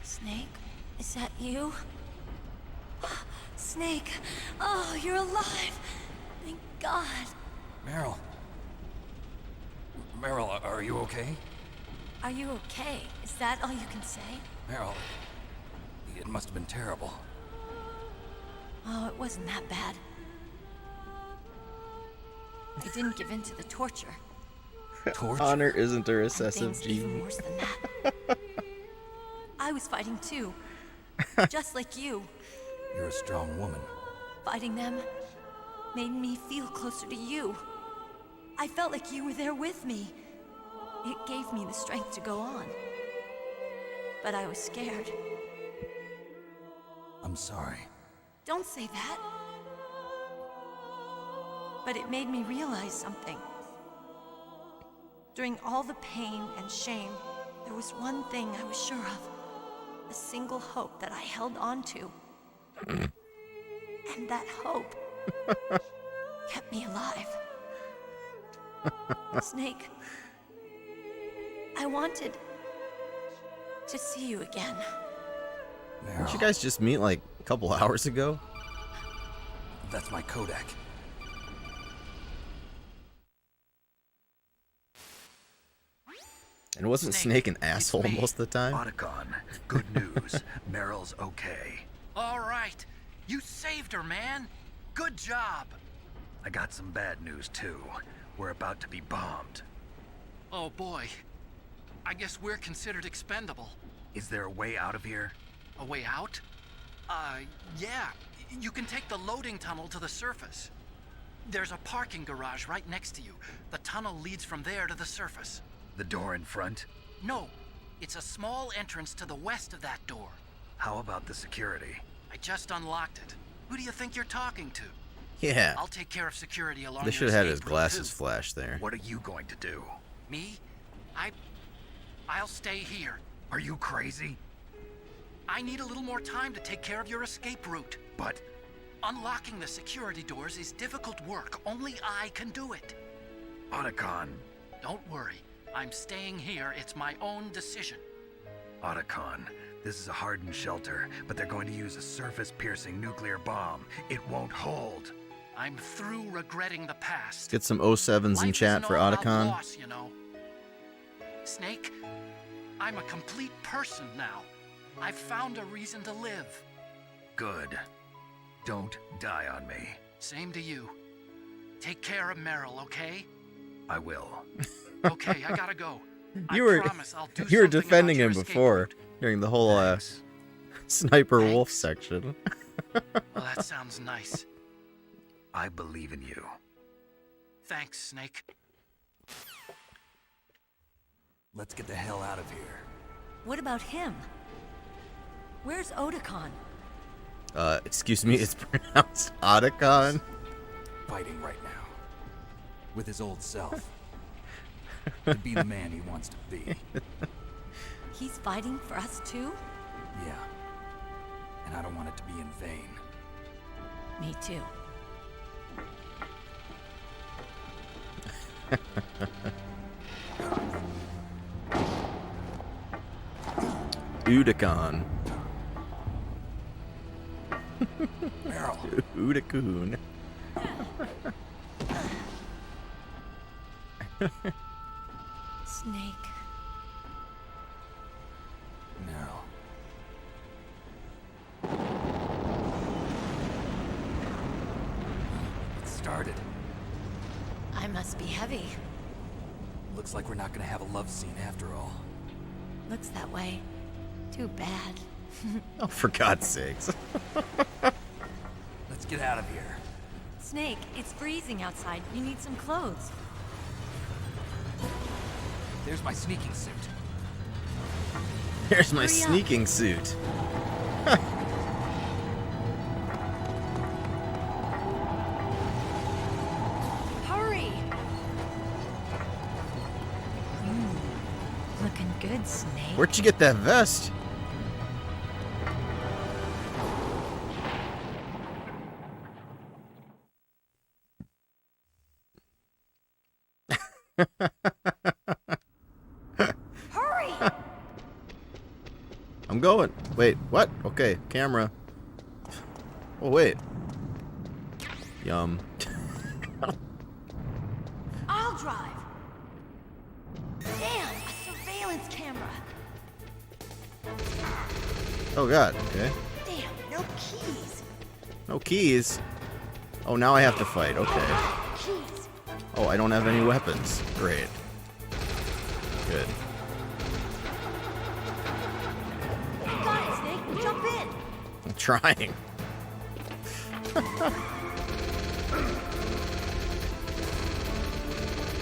Snake, is that you? Snake, oh, you're alive. Thank God. Meryl. Meryl, are you okay? Are you okay? Is that all you can say? Meryl, it must have been terrible. Oh, it wasn't that bad. I didn't give in to the torture. Torture? Honor isn't a And recessive things even gene. worse than that. I was fighting too. Just like you. You're a strong woman. Fighting them made me feel closer to you. I felt like you were there with me. It gave me the strength to go on. But I was scared. I'm sorry. Don't say that. But it made me realize something. During all the pain and shame, there was one thing I was sure of. A single hope that I held on to. And that hope kept me alive. Snake, I wanted to see you again. Meryl, Didn't you guys just meet like a couple hours ago? that's my Kodak. And wasn't Snake an asshole me, most of the time? Otacon, good news. Meryl's okay. All right. You saved her, man. Good job. I got some bad news, too. We're about to be bombed. Oh, boy. I guess we're considered expendable. Is there a way out of here? A way out? Yeah. You can take the loading tunnel to the surface. There's a parking garage right next to you. The tunnel leads from there to the surface. The door in front? No, it's a small entrance to the west of that door. How about the security? I just unlocked it. Who do you think you're talking to? Yeah. I'll take care of security along They your should have had his escape route, glasses too. flash there. What are you going to do? Me? I'll stay here. Are you crazy? I need a little more time to take care of your escape route. But Unlocking the security doors is difficult work. Only I can do it. Otacon. Don't worry. I'm staying here. It's my own decision. Otacon, this is a hardened shelter, but they're going to use a surface-piercing nuclear bomb. It won't hold. I'm through regretting the past. Get some 07s in Life chat isn't for all about Otacon. loss, you know. Snake, I'm a complete person now. I've found a reason to live. Good. Don't die on me. Same to you. Take care of Meryl, okay? I will. Okay, I gotta go. I You were promise I'll do you were something defending about your him escape before route. during the whole Thanks. sniper wolf Thanks. section. Well, that sounds nice. I believe in you. Thanks, Snake. Let's get the hell out of here. What about him? Where's Otacon? Excuse me, it's pronounced Otacon. Fighting right now. With his old self. To be the man he wants to be. He's fighting for us too? Yeah. And I don't want it to be in vain. Me too. Udacon. Meryl. Udacoon. Snake. Meryl. It started. I must be heavy. Looks like we're not gonna have a love scene after all. Looks that way. Too bad. Oh, for God's sakes. Let's get out of here. Snake, it's freezing outside. You need some clothes. There's my sneaking suit. Here's my Hurry up. sneaking suit. looking good, Snake. Where'd you get that vest? Hurry! I'm going. Wait, what? Okay, camera. Oh, wait. Yum. I'll drive. Damn, a surveillance camera. Oh, God. Okay. Damn, no keys. No keys. Oh, now I have to fight. Okay. Keys. Oh, I don't have any weapons. Great. Good. You got it, Snake. Jump in. I'm trying.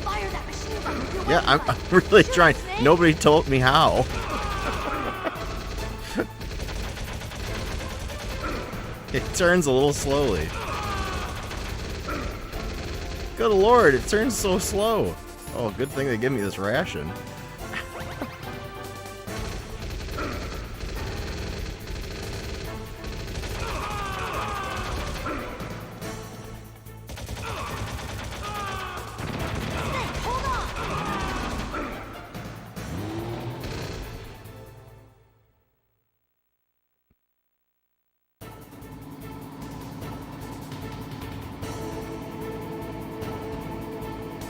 Fire that machine gun with your Yeah, weapon I'm gun. really Shoot, trying. Snake. Nobody told me how. It turns a little slowly. Good lord, it turns so slow. Oh, good thing they give me this ration. Snake, hold on.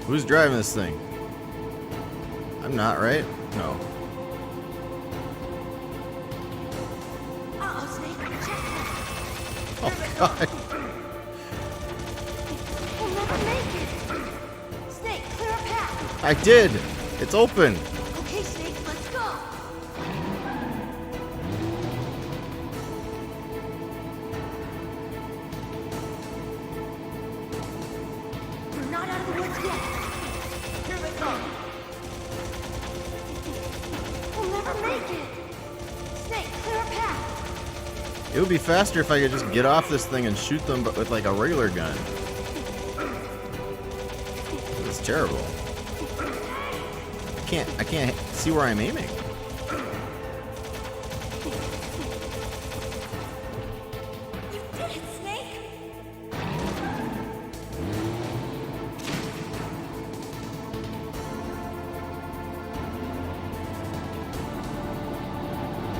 Who's driving this thing? I'm not, right? No. Uh-oh, Snake. Check this. Oh, God. We'll never make it. Snake, clear a path. I did. It's open. Okay, Snake, let's go. We're not out of the woods yet. Here they come. We'll never make it. Snake, clear a path. It would be faster if I could just get off this thing and shoot them but with like a regular gun. It's terrible. I can't see where I'm aiming. You did it, Snake.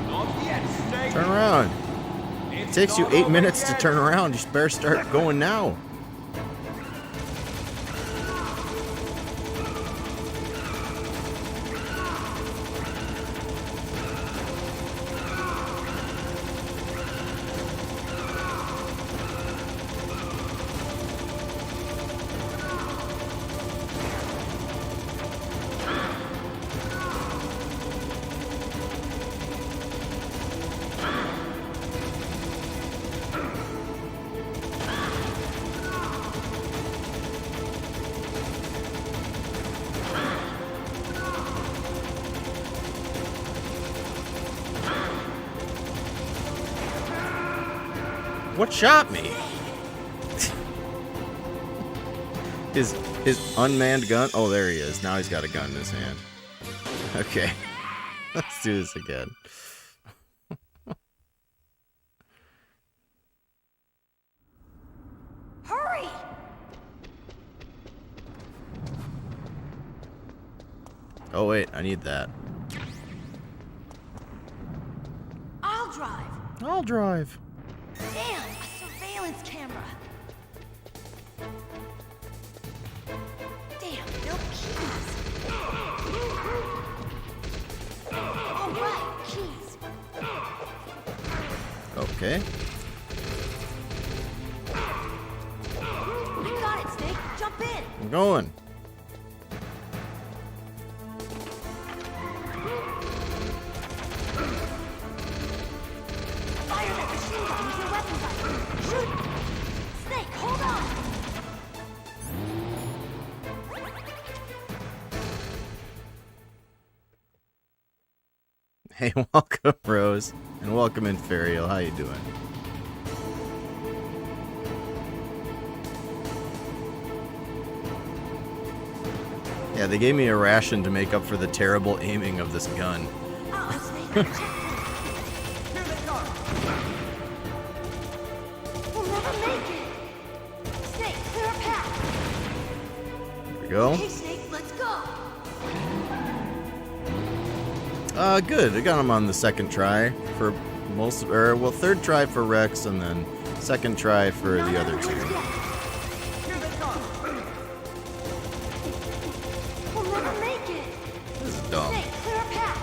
Not yet, Snake. Turn around. It takes you 8 minutes to turn around. You better start going now. What shot me? His unmanned gun? Oh, there he is. Now he's got a gun in his hand. Okay. Let's do this again. Hurry! Oh, wait. I need that. I'll drive. I'll drive. Damn, a surveillance camera. Damn, no keys. All right, keys. Okay. You got it, Snake. Jump in. I'm going. Fire that machine gun with your weapon gun. Shoot! Snake, hold on! Hey, welcome, Rose. And welcome, Inferial. How you doing? Yeah, they gave me a ration to make up for the terrible aiming of this gun. Uh-oh, Snake. Here they come! We'll never make it. Snake, clear a path. Here we go. Okay, Snake, let's go. Good. I got him on the second try for most, or well, third try for Rex, and then second try for the other two. Here they come! We'll never make it. This is dumb. Snake, clear a path.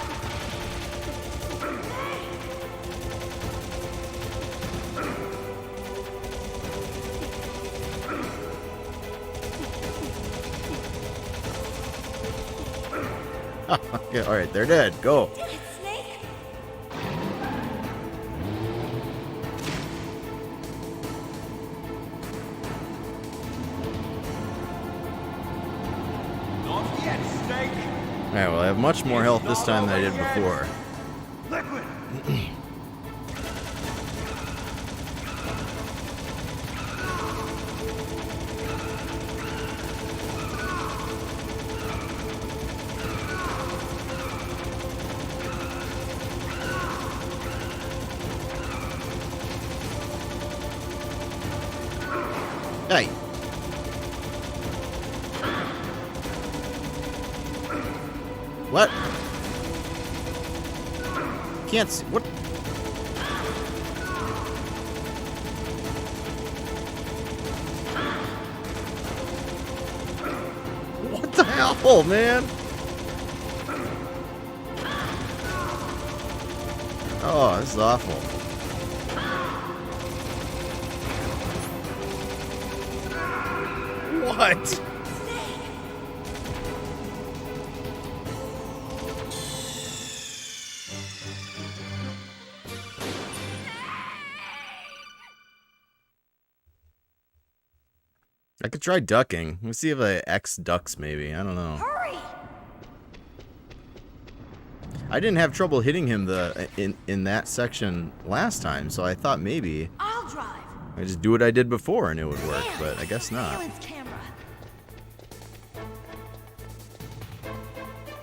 Okay, all right, they're dead. Go. Did it, Snake? Not yet, Snake! All right, well, I have much more health this time than I did before. Liquid! Hey. What? Can't see. What? What the hell, man? Oh, this is awful. What? I could try ducking. Let's see if I X ducks maybe. I don't know. Hurry! I didn't have trouble hitting him in that section last time, so I thought maybe I'll drive. I just do what I did before and it would work, Damn, but I guess not. Surveillance camera.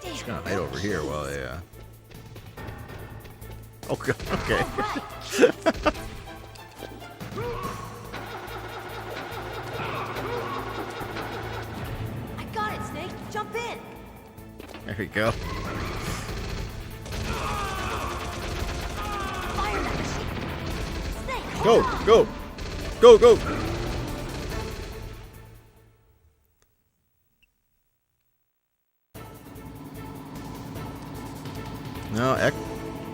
Damn. Just gonna hide over here while I Oh god, okay. All right. I got it, Snake. Jump in. There we go. Fire that machine. Snake, Go, hold on. go, go, go. No,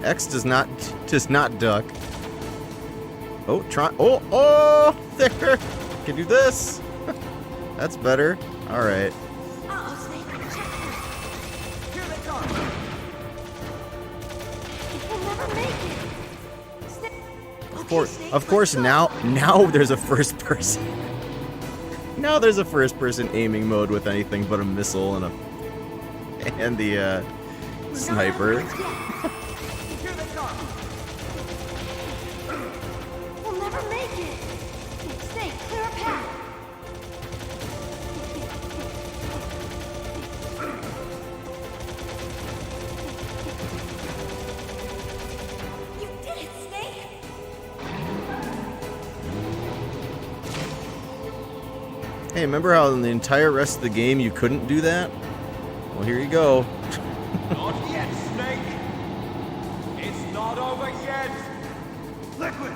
X does not duck. Oh, try. Oh, there. Can do this. That's better. All right. Uh-oh, Snake. Here they come! We'll never make it. Snake. Of course. Now there's a first person. Now there's a first person aiming mode with anything but a missile and the sniper. Here they come! We'll never make it. Snake, clear a path. You did it, Snake. Hey, remember how in the entire rest of the game you couldn't do that? Well, here you go. Not yet, Snake! It's not over yet! Liquid!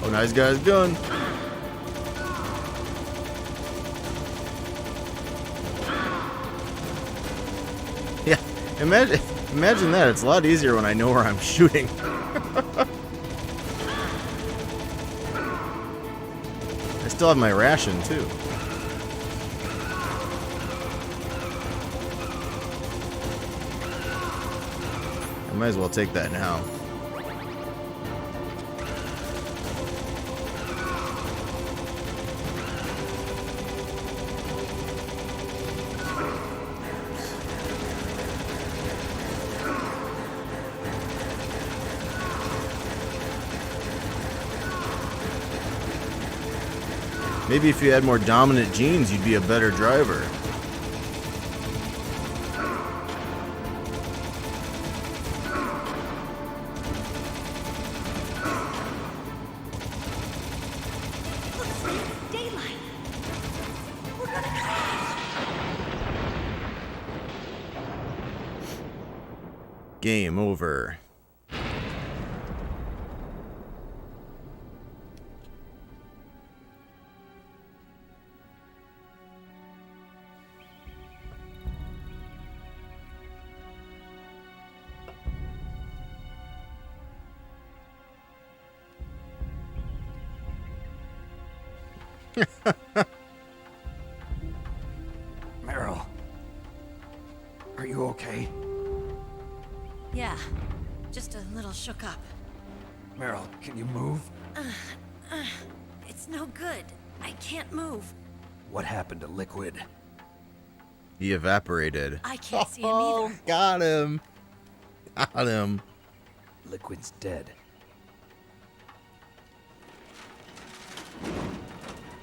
Oh, nice guy's gun. Yeah, imagine that. It's a lot easier when I know where I'm shooting. I still have my ration too. I might as well take that now. Maybe if you had more dominant genes, you'd be a better driver. Daylight. We're gonna crash. Game over. Meryl, are you okay? Yeah, just a little shook up. Meryl, can you move? It's no good. I can't move. What happened to Liquid? He evaporated. I can't see him either. Got him. Got him. Liquid's dead.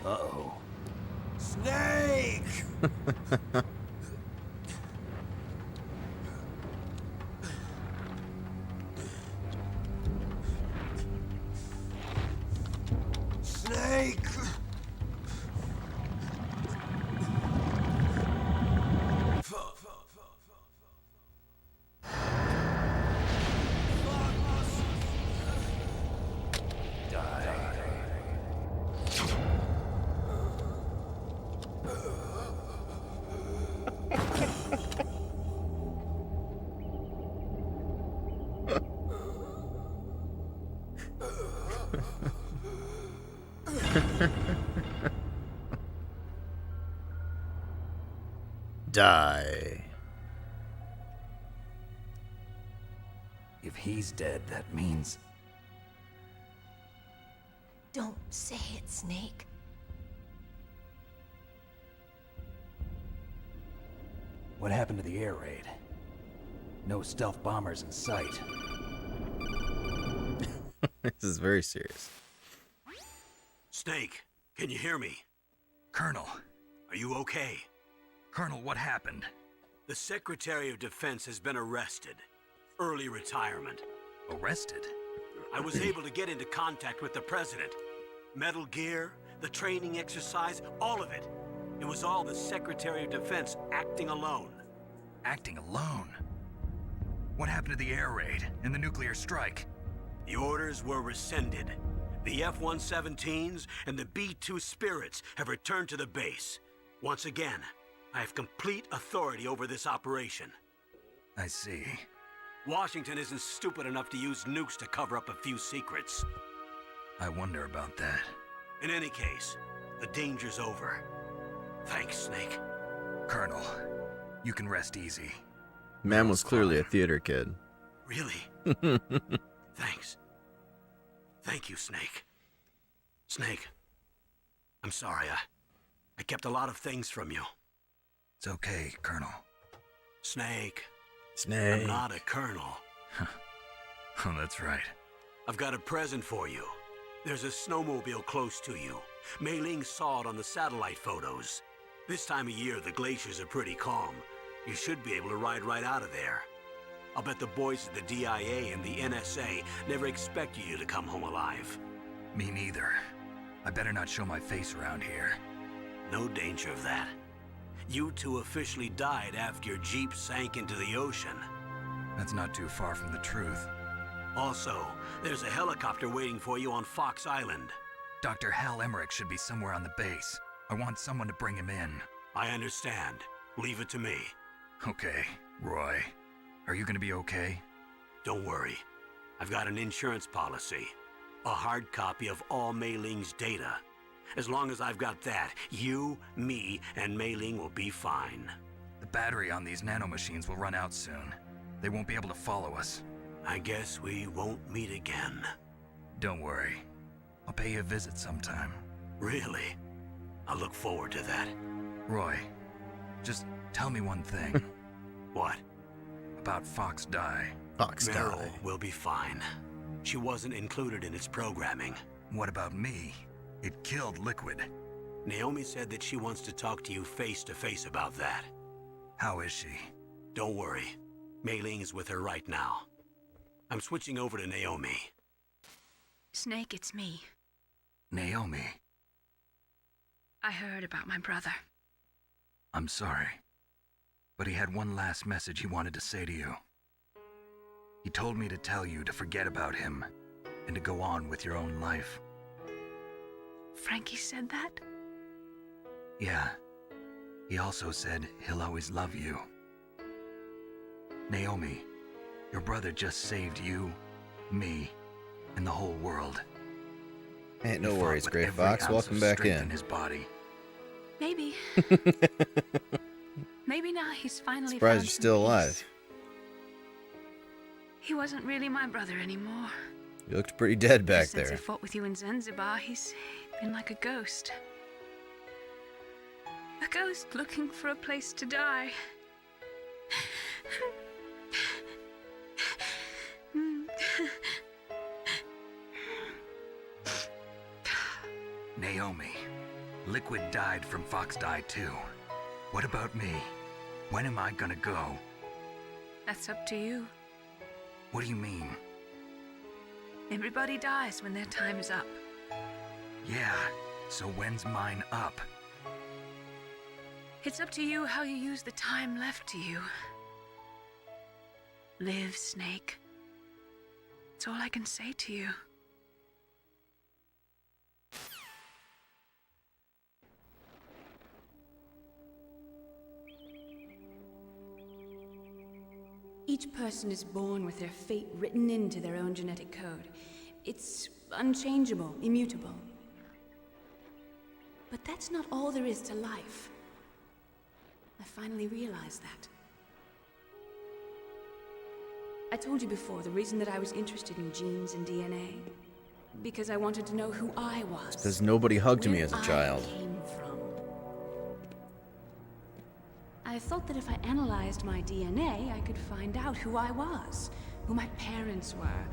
Uh-oh. Snake! Snake! Die. If he's dead, that means... Don't say it, Snake. What happened to the air raid? No stealth bombers in sight. This is very serious. Snake, can you hear me? Colonel. Are you okay? Colonel, what happened? The Secretary of Defense has been arrested. Early retirement. Arrested? I was able to get into contact with the President. Metal Gear, the training exercise, all of it. It was all the Secretary of Defense acting alone. Acting alone? What happened to the air raid and the nuclear strike? The orders were rescinded. The F-117s and the B-2 Spirits have returned to the base. Once again, I have complete authority over this operation. I see. Washington isn't stupid enough to use nukes to cover up a few secrets. I wonder about that. In any case, the danger's over. Thanks, Snake. Colonel, you can rest easy. Man was clearly a theater kid. Really? Thanks. Thank you, Snake. Snake, I'm sorry. I kept a lot of things from you. It's okay, Colonel. Snake, Snake. I'm not a colonel. Oh, that's right. I've got a present for you. There's a snowmobile close to you. Mei Ling saw it on the satellite photos. This time of year, the glaciers are pretty calm. You should be able to ride right out of there. I'll bet the boys at the DIA and the NSA never expected you to come home alive. Me neither. I better not show my face around here. No danger of that. You two officially died after your Jeep sank into the ocean. That's not too far from the truth. Also, there's a helicopter waiting for you on Fox Island. Dr. Hal Emmerich should be somewhere on the base. I want someone to bring him in. I understand. Leave it to me. Okay, Roy. Are you gonna be okay? Don't worry. I've got an insurance policy. A hard copy of all Mei Ling's data. As long as I've got that, you, me, and Mei Ling will be fine. The battery on these nanomachines will run out soon. They won't be able to follow us. I guess we won't meet again. Don't worry. I'll pay you a visit sometime. Really? I look forward to that. Roy, just tell me one thing. What? About Fox Die. Fox Meryl die. will be fine. She wasn't included in its programming. What about me? It killed Liquid. Naomi said that she wants to talk to you face to face about that. How is she? Don't worry. Mei Ling is with her right now. I'm switching over to Naomi. Snake, it's me. Naomi, I heard about my brother. I'm sorry. But he had one last message he wanted to say to you. He told me to tell you to forget about him and to go on with your own life. Frankie said that? Yeah. He also said he'll always love you. Naomi, your brother just saved you, me, and the whole world. Ain't no He fought worries, with Gray every Fox. ounce Welcome of back strength in. his body. Maybe. Maybe now he's finally Surprised found you're some still peace. alive. He wasn't really my brother anymore. You looked pretty dead back Since there. he fought with you in Zanzibar, he's been like a ghost. A ghost looking for a place to die. Naomi, Liquid died from Fox Die too. What about me? When am I gonna go? That's up to you. What do you mean? Everybody dies when their time is up. Yeah, so when's mine up? It's up to you how you use the time left to you. Live, Snake. That's all I can say to you. Each person is born with their fate written into their own genetic code. It's unchangeable, immutable. But that's not all there is to life. I finally realized that. I told you before the reason that I was interested in genes and DNA. Because I wanted to know who I was. Because nobody hugged me where as a I child. came from. I thought that if I analyzed my DNA, I could find out who I was, who my parents were.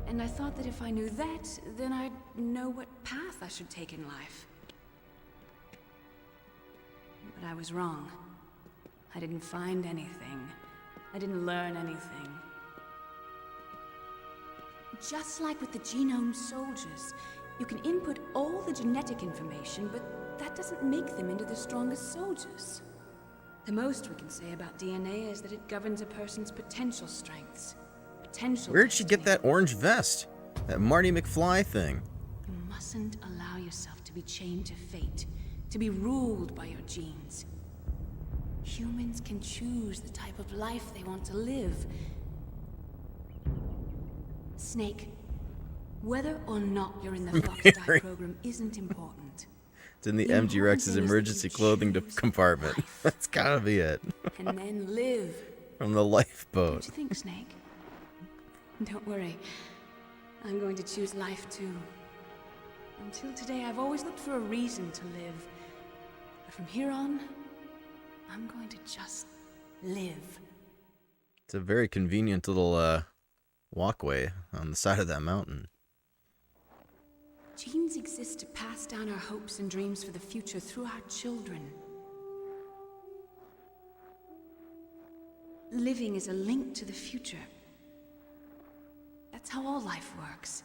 And I thought that if I knew that, then I'd know what path I should take in life. But I was wrong. I didn't find anything. I didn't learn anything. Just like with the genome soldiers, you can input all the genetic information, but that doesn't make them into the strongest soldiers. The most we can say about DNA is that it governs a person's potential strengths. Potential Where'd she get destiny. that orange vest? That Marty McFly thing. You mustn't allow yourself to be chained to fate, to be ruled by your genes. Humans can choose the type of life they want to live. Snake, whether or not you're in the Fox Die program isn't important. It's in the The MG important Rex's thing is that emergency you clothing choose compartment. life. That's gotta be it. And then live. From the Don't lifeboat. you think, Snake? Don't worry. I'm going to choose life too. Until today, I've always looked for a reason to live. But from here on, I'm going to just live. It's a very convenient little walkway on the side of that mountain. Genes exist to pass down our hopes and dreams for the future through our children. Living is a link to the future. That's how all life works.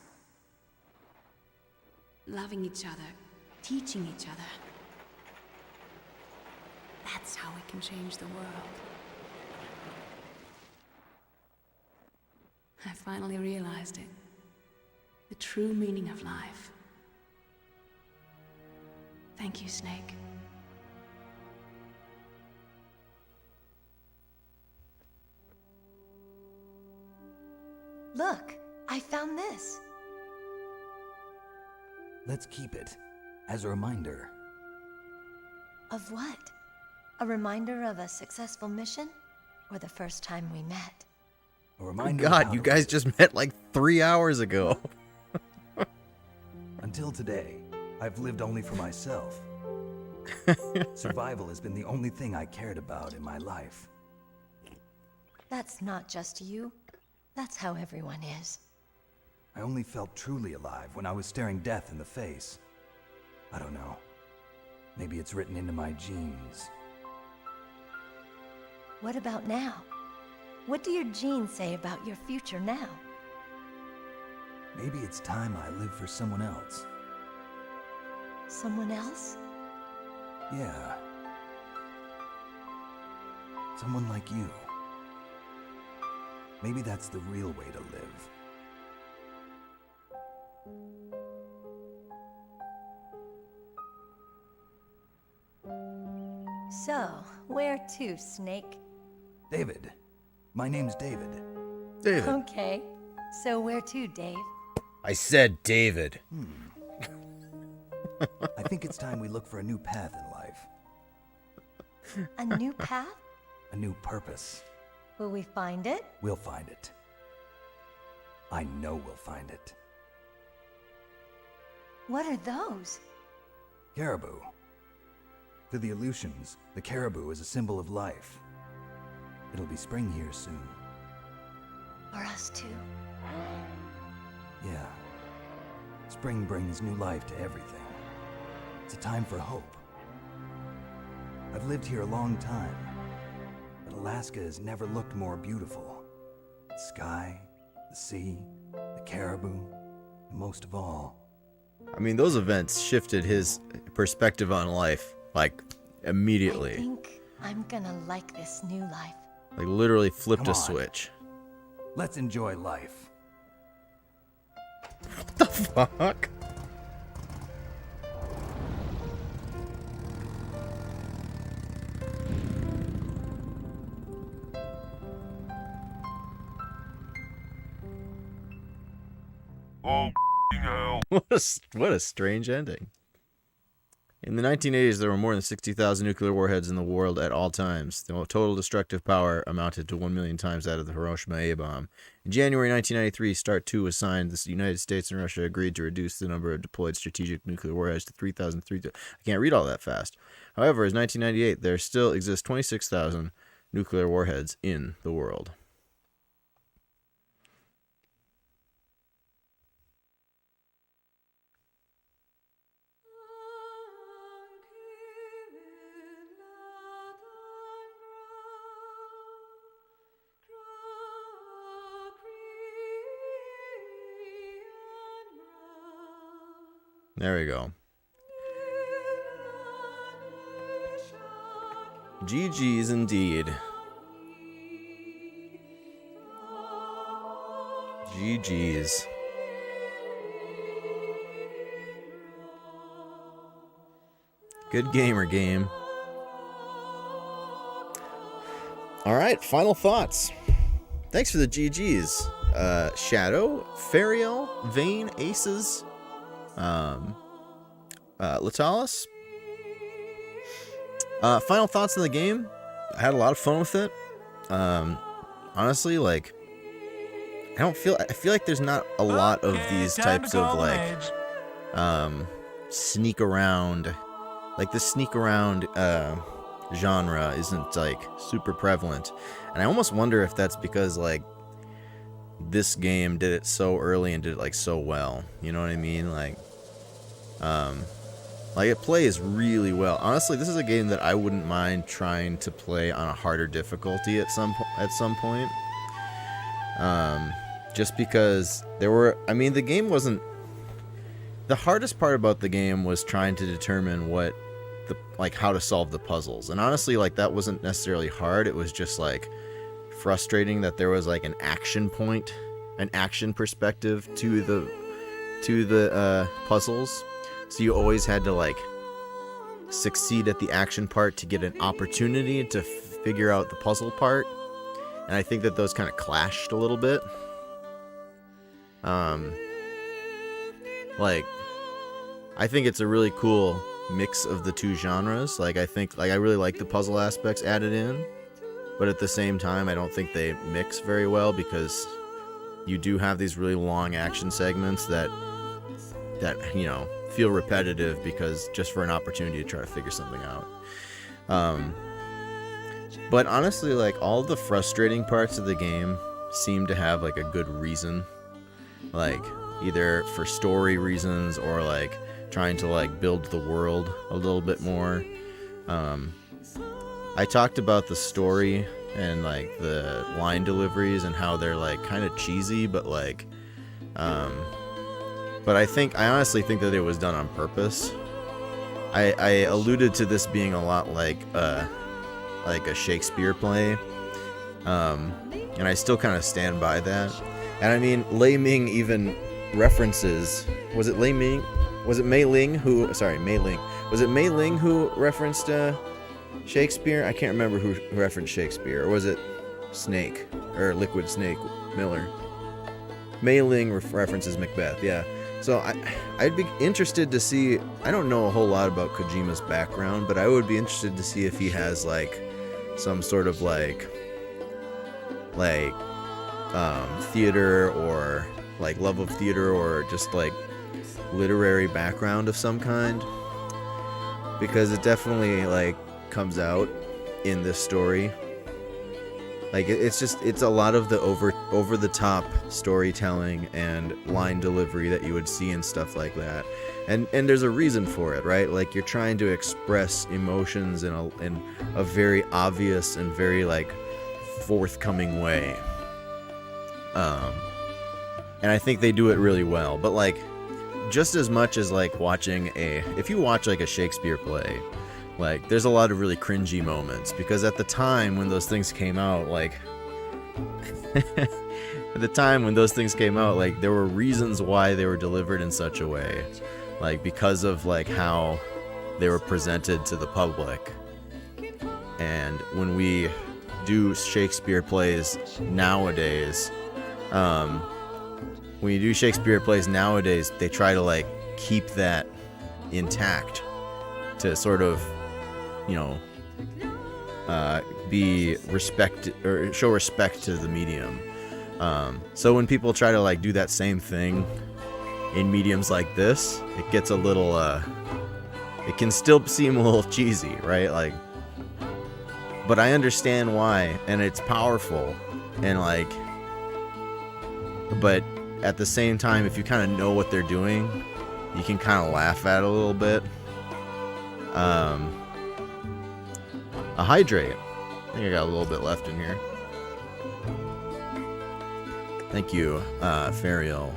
Loving each other, teaching each other. That's how we can change the world. I finally realized it. The true meaning of life. Thank you, Snake. Look, I found this. Let's keep it as a reminder. Of what? A reminder of a successful mission? Or the first time we met? A My reminder of God, how you to guys live. just met like 3 hours ago. Until today, I've lived only for myself. Survival has been the only thing I cared about in my life. That's not just you. That's how everyone is. I only felt truly alive when I was staring death in the face. I don't know. Maybe it's written into my genes. What about now? What do your genes say about your future now? Maybe it's time I live for someone else. Someone else? Yeah. Someone like you. Maybe that's the real way to live. So, where to, Snake? David. My name's David. David. Okay. So where to, Dave? I said David. I think it's time we look for a new path in life. A new path? A new purpose. Will we find it? We'll find it. I know we'll find it. What are those? Caribou. To the Aleutians, the caribou is a symbol of life. It'll be spring here soon. For us too. Yeah. Spring brings new life to everything. It's a time for hope. I've lived here a long time, but Alaska has never looked more beautiful. The sky, the sea, the caribou, and most of all... I mean, those events shifted his perspective on life, like, immediately. I think I'm gonna like this new life. Like, literally flipped Come a on. switch. Let's enjoy life. What the fuck? Oh, hell. What a strange ending. In the 1980s, there were more than 60,000 nuclear warheads in the world at all times. The total destructive power amounted to 1 million times that of the Hiroshima A-bomb. In January 1993, START II was signed. The United States and Russia agreed to reduce the number of deployed strategic nuclear warheads to 3,003. I can't read all that fast. However, as 1998, there still exist 26,000 nuclear warheads in the world. There we go. GG's indeed. GG's. Good gamer game. All right, final thoughts. Thanks for the GG's. Shadow, Fariel, Vane, Aces, Latalis. Final thoughts on the game. I had a lot of fun with it. Honestly, like, I feel like there's not a lot of these types of like sneak around, like the sneak around genre isn't like super prevalent, and I almost wonder if that's because like this game did it so early and did it like so well. You know what I mean? Like it plays really well. Honestly, this is a game that I wouldn't mind trying to play on a harder difficulty at some point. Just because the game wasn't. The hardest part about the game was trying to determine how to solve the puzzles. And honestly, like, that wasn't necessarily hard. It was just like frustrating that there was like an action point, an action perspective to the puzzles. So you always had to like succeed at the action part to get an opportunity to figure out the puzzle part. And I think that those kind of clashed a little bit. I think it's a really cool mix of the two genres. Like, I really like the puzzle aspects added in, but at the same time, I don't think they mix very well because you do have these really long action segments that feel repetitive because just for an opportunity to try to figure something out. But honestly, like, all the frustrating parts of the game seem to have like a good reason, like either for story reasons or like trying to like build the world a little bit more. I talked about the story and like the line deliveries and how they're like kind of cheesy, but like, but I honestly think that it was done on purpose. I alluded to this being a lot like a Shakespeare play, and I still kind of stand by that. And I mean, Lei Ming even references, was it Lei Ming? Was it Mei Ling who? Sorry, Mei Ling. Was it Mei Ling who referenced Shakespeare? I can't remember who referenced Shakespeare, or was it Snake or Liquid Snake Miller? Mei Ling references Macbeth. Yeah. So I'd be interested to see. I don't know a whole lot about Kojima's background, but I would be interested to see if he has like some sort of like theater or like love of theater or just like literary background of some kind, because it definitely like comes out in this story. Like it's a lot of the over the top storytelling and line delivery that you would see and stuff like that, and there's a reason for it, right? Like you're trying to express emotions in a very obvious and very like forthcoming way, and I think they do it really well. But like just as much as like if you watch like a Shakespeare play, like there's a lot of really cringy moments, because at the time when those things came out, like there were reasons why they were delivered in such a way, like because of like how they were presented to the public. And when we do Shakespeare plays nowadays, they try to like keep that intact to sort of, you know, be respect or show respect to the medium. So when people try to like do that same thing in mediums like this, it gets a little it can still seem a little cheesy, right? Like, but I understand why, and it's powerful, and like, but at the same time, if you kind of know what they're doing, you can kind of laugh at it a little bit. A hydrate. I think I got a little bit left in here. Thank you, Fariel.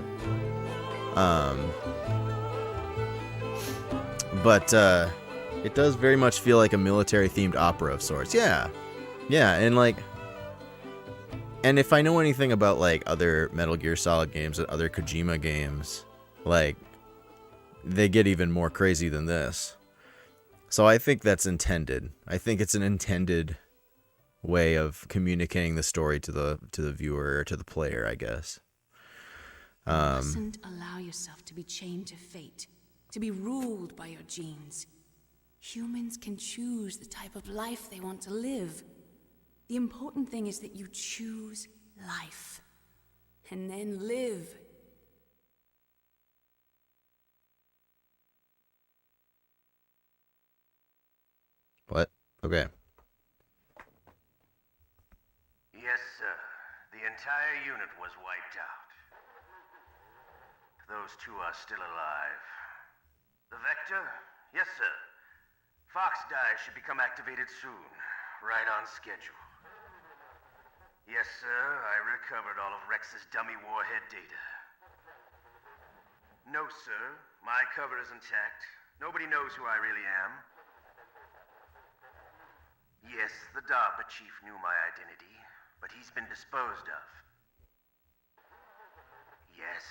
But it does very much feel like a military-themed opera of sorts. Yeah, and like, and if I know anything about like other Metal Gear Solid games and other Kojima games, like they get even more crazy than this. So I think that's intended. I think it's an intended way of communicating the story to the viewer or to the player, I guess. You mustn't allow yourself to be chained to fate, to be ruled by your genes. Humans can choose the type of life they want to live. The important thing is that you choose life, and then live. What? Okay. Yes, sir. The entire unit was wiped out. Those two are still alive. The Vector? Yes, sir. Fox Die should become activated soon. Right on schedule. Yes, sir. I recovered all of Rex's dummy warhead data. No, sir. My cover is intact. Nobody knows who I really am. Yes, the DARPA chief knew my identity, but he's been disposed of. Yes,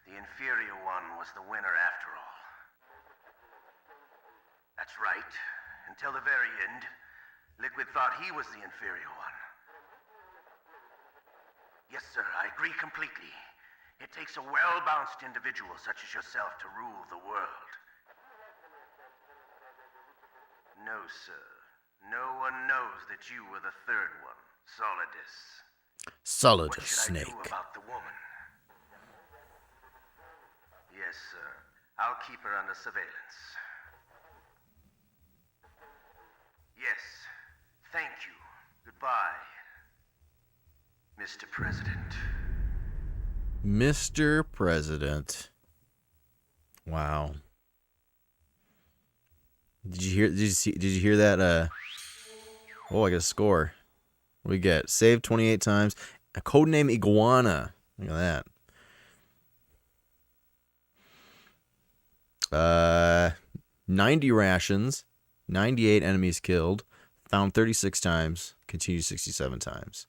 the inferior one was the winner after all. That's right. Until the very end, Liquid thought he was the inferior one. Yes, sir, I agree completely. It takes a well-balanced individual such as yourself to rule the world. No, sir. No one knows that you were the third one, Solidus. Solidus Snake. Snake. What should I do about the woman? Yes, sir. I'll keep her under surveillance. Yes. Thank you. Goodbye, Mr. President. Mr. President. Wow. Did you hear that? Oh, I got a score. What do we get? Saved 28 times. A codename Iguana. Look at that. 90 rations. 98 enemies killed. Found 36 times. Continued 67 times.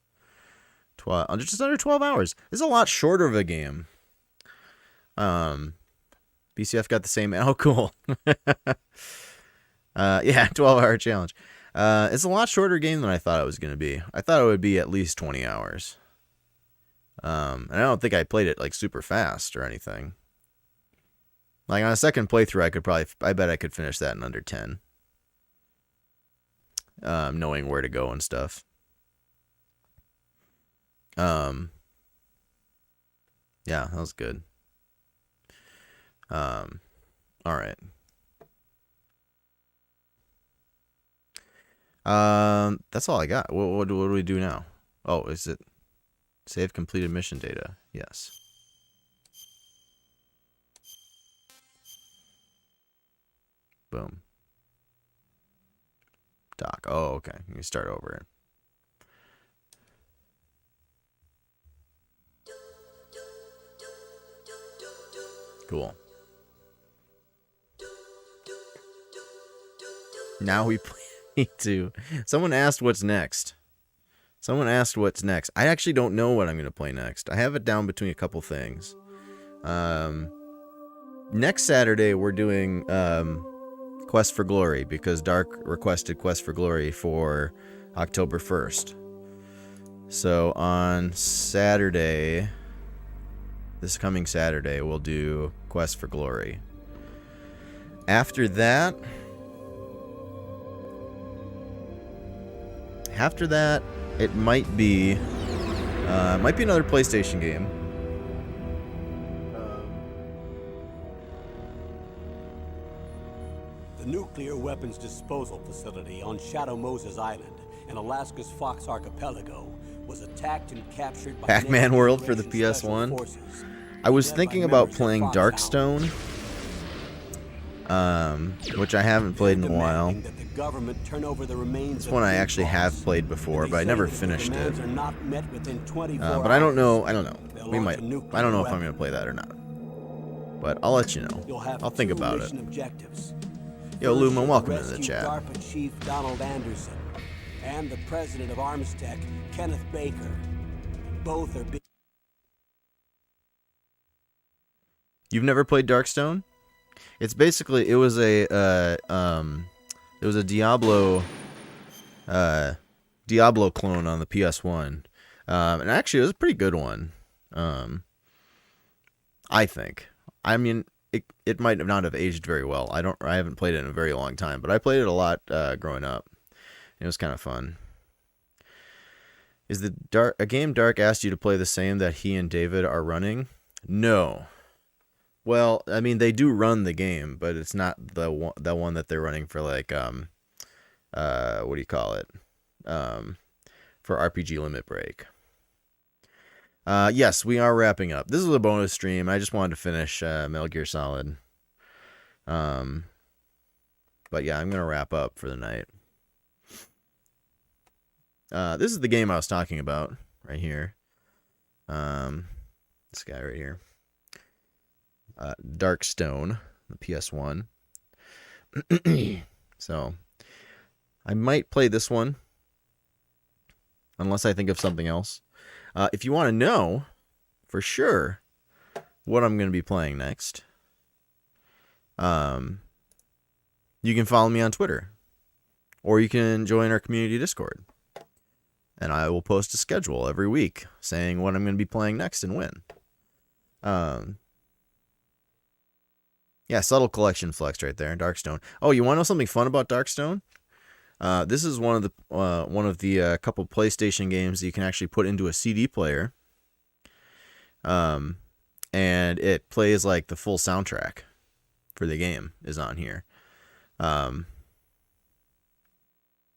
Just under 12 hours. This is a lot shorter of a game. BCF got the same. Oh, cool. Yeah, 12-hour challenge. It's a lot shorter game than I thought it was going to be. I thought it would be at least 20 hours. And I don't think I played it like super fast or anything. Like on a second playthrough, I bet I could finish that in under 10. Knowing where to go and stuff. Yeah, that was good. All right. That's all I got. What do we do now? Oh, is it save completed mission data? Yes. Boom. Doc. Oh, okay. You start over. Cool. Now we play to. Someone asked what's next. I actually don't know what I'm going to play next. I have it down between a couple things. Next Saturday, we're doing Quest for Glory because Dark requested Quest for Glory for October 1st. So on Saturday, this coming Saturday, we'll do Quest for Glory. After that, it might be another PlayStation game. The nuclear weapons disposal facility on Shadow Moses Island in Alaska's Fox Archipelago was attacked and captured by Pac-Man World for the PS1. I was thinking about playing Darkstone, which I haven't played in a while. This one I actually have played before, but I never finished it. But I don't know. We might. I don't know if I'm going to play that or not. But I'll let you know. I'll think about it. Yo, Lumen, welcome to the chat. DARPA Chief Donald Anderson and the president of Armstech, Kenneth Baker. Both are. You've never played Darkstone? It's basically it was a Diablo clone on the PS1. And actually it was a pretty good one. I think. I mean, it might not have aged very well. I haven't played it in a very long time, but I played it a lot growing up. It was kind of fun. Is a game Dark asked you to play the same that he and David are running? No. Well, I mean, they do run the game, but it's not the one that they're running for, like, what do you call it? For RPG Limit Break. Yes, we are wrapping up. This is a bonus stream. I just wanted to finish Metal Gear Solid. But yeah, I'm going to wrap up for the night. This is the game I was talking about right here. This guy right here. Darkstone, the PS1. So, I might play this one. Unless I think of something else. If you want to know for sure what I'm going to be playing next, you can follow me on Twitter. Or you can join our community Discord. And I will post a schedule every week saying what I'm going to be playing next and when. Yeah, subtle collection flex right there, Darkstone. Oh, you want to know something fun about Darkstone? This is one of the couple PlayStation games that you can actually put into a CD player. And it plays like the full soundtrack for the game is on here.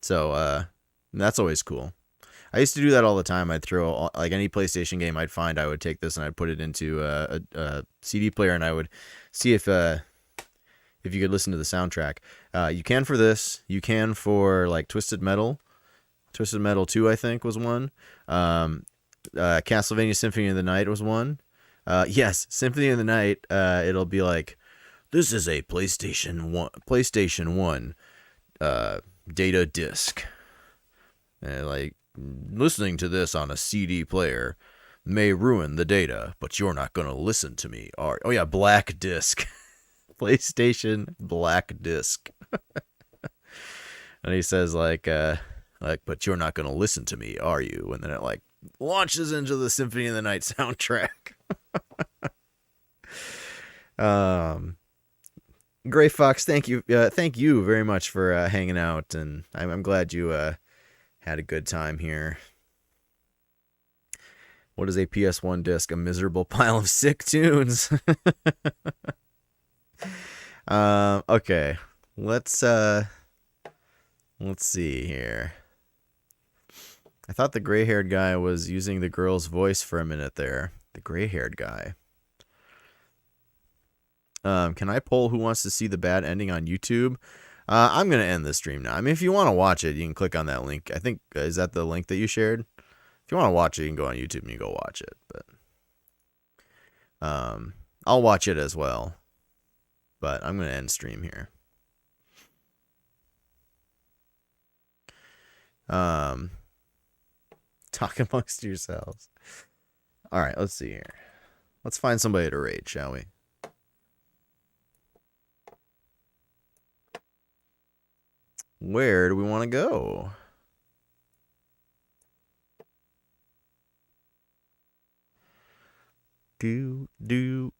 So that's always cool. I used to do that all the time. I'd throw like any PlayStation game I'd find, I would take this and I'd put it into a CD player and I would see if if you could listen to the soundtrack. You can for this. You can for like Twisted Metal. Twisted Metal 2, I think, was one. Castlevania Symphony of the Night was one. Yes, Symphony of the Night. It'll be like, this is a PlayStation 1 data disc. Like, listening to this on a CD player may ruin the data, but you're not gonna listen to me. Oh yeah, black disc. PlayStation black disc. And he says like, but you're not gonna listen to me, are you? And then it like launches into the Symphony of the Night soundtrack. Gray Fox, thank you very much for hanging out, and I'm glad you had a good time here. What is a PS1 disc? A miserable pile of sick tunes. Okay, let's see here. I thought the gray-haired guy was using the girl's voice for a minute there. The gray-haired guy. Can I poll who wants to see the bad ending on YouTube? I'm going to end the stream now. I mean, if you want to watch it, you can click on that link. I think, is that the link that you shared? If you want to watch it, you can go on YouTube and you go watch it. But I'll watch it as well. But I'm going to end stream here. Talk amongst yourselves. All right, let's see here. Let's find somebody to raid, shall we? Where do we want to go? Do. Do.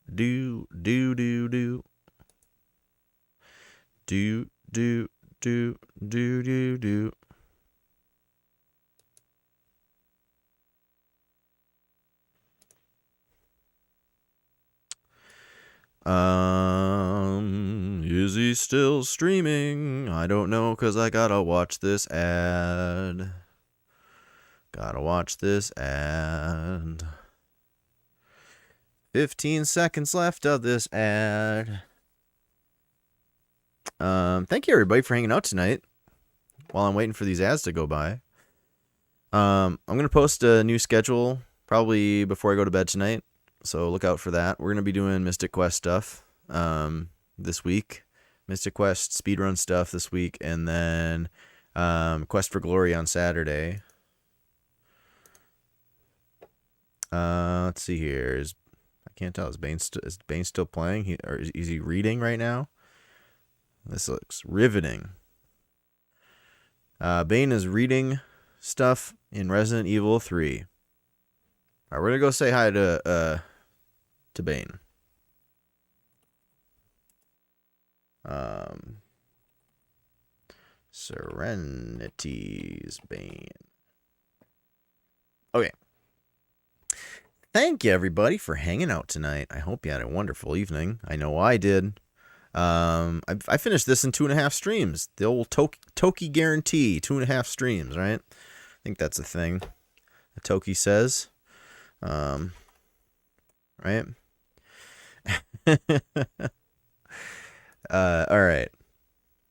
Is he still streaming? I don't know, cause I gotta watch this ad. 15 seconds left of this ad. Thank you everybody for hanging out tonight while I'm waiting for these ads to go by. I'm gonna post a new schedule probably before I go to bed tonight, so look out for that. We're gonna be doing Mystic Quest stuff this week. Mystic Quest speedrun stuff this week, and then Quest for Glory on Saturday. Let's see here. I can't tell. Is Bane still playing? Or is he reading right now? This looks riveting. Bane is reading stuff in Resident Evil 3. All right, we're gonna go say hi to Bane. Serenity's Bane. Okay. Thank you everybody for hanging out tonight. I hope you had a wonderful evening. I know I did. I finished this in 2.5 streams. The old Toki guarantee, 2.5 streams, right? I think that's a thing. The Toki says. Right? All right.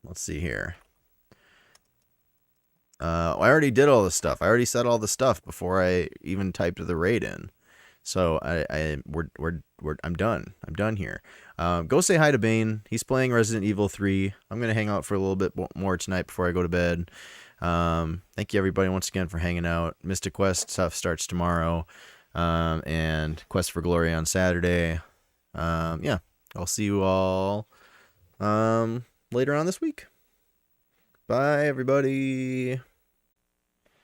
Let's see here. I already did all the stuff. I already said all the stuff before I even typed the raid in. So I'm done. I'm done here. Go say hi to Bane. He's playing Resident Evil 3. I'm gonna hang out for a little bit more tonight before I go to bed. Thank you everybody once again for hanging out. Mystic Quest stuff starts tomorrow, and Quest for Glory on Saturday. Yeah, I'll see you all later on this week. Bye everybody.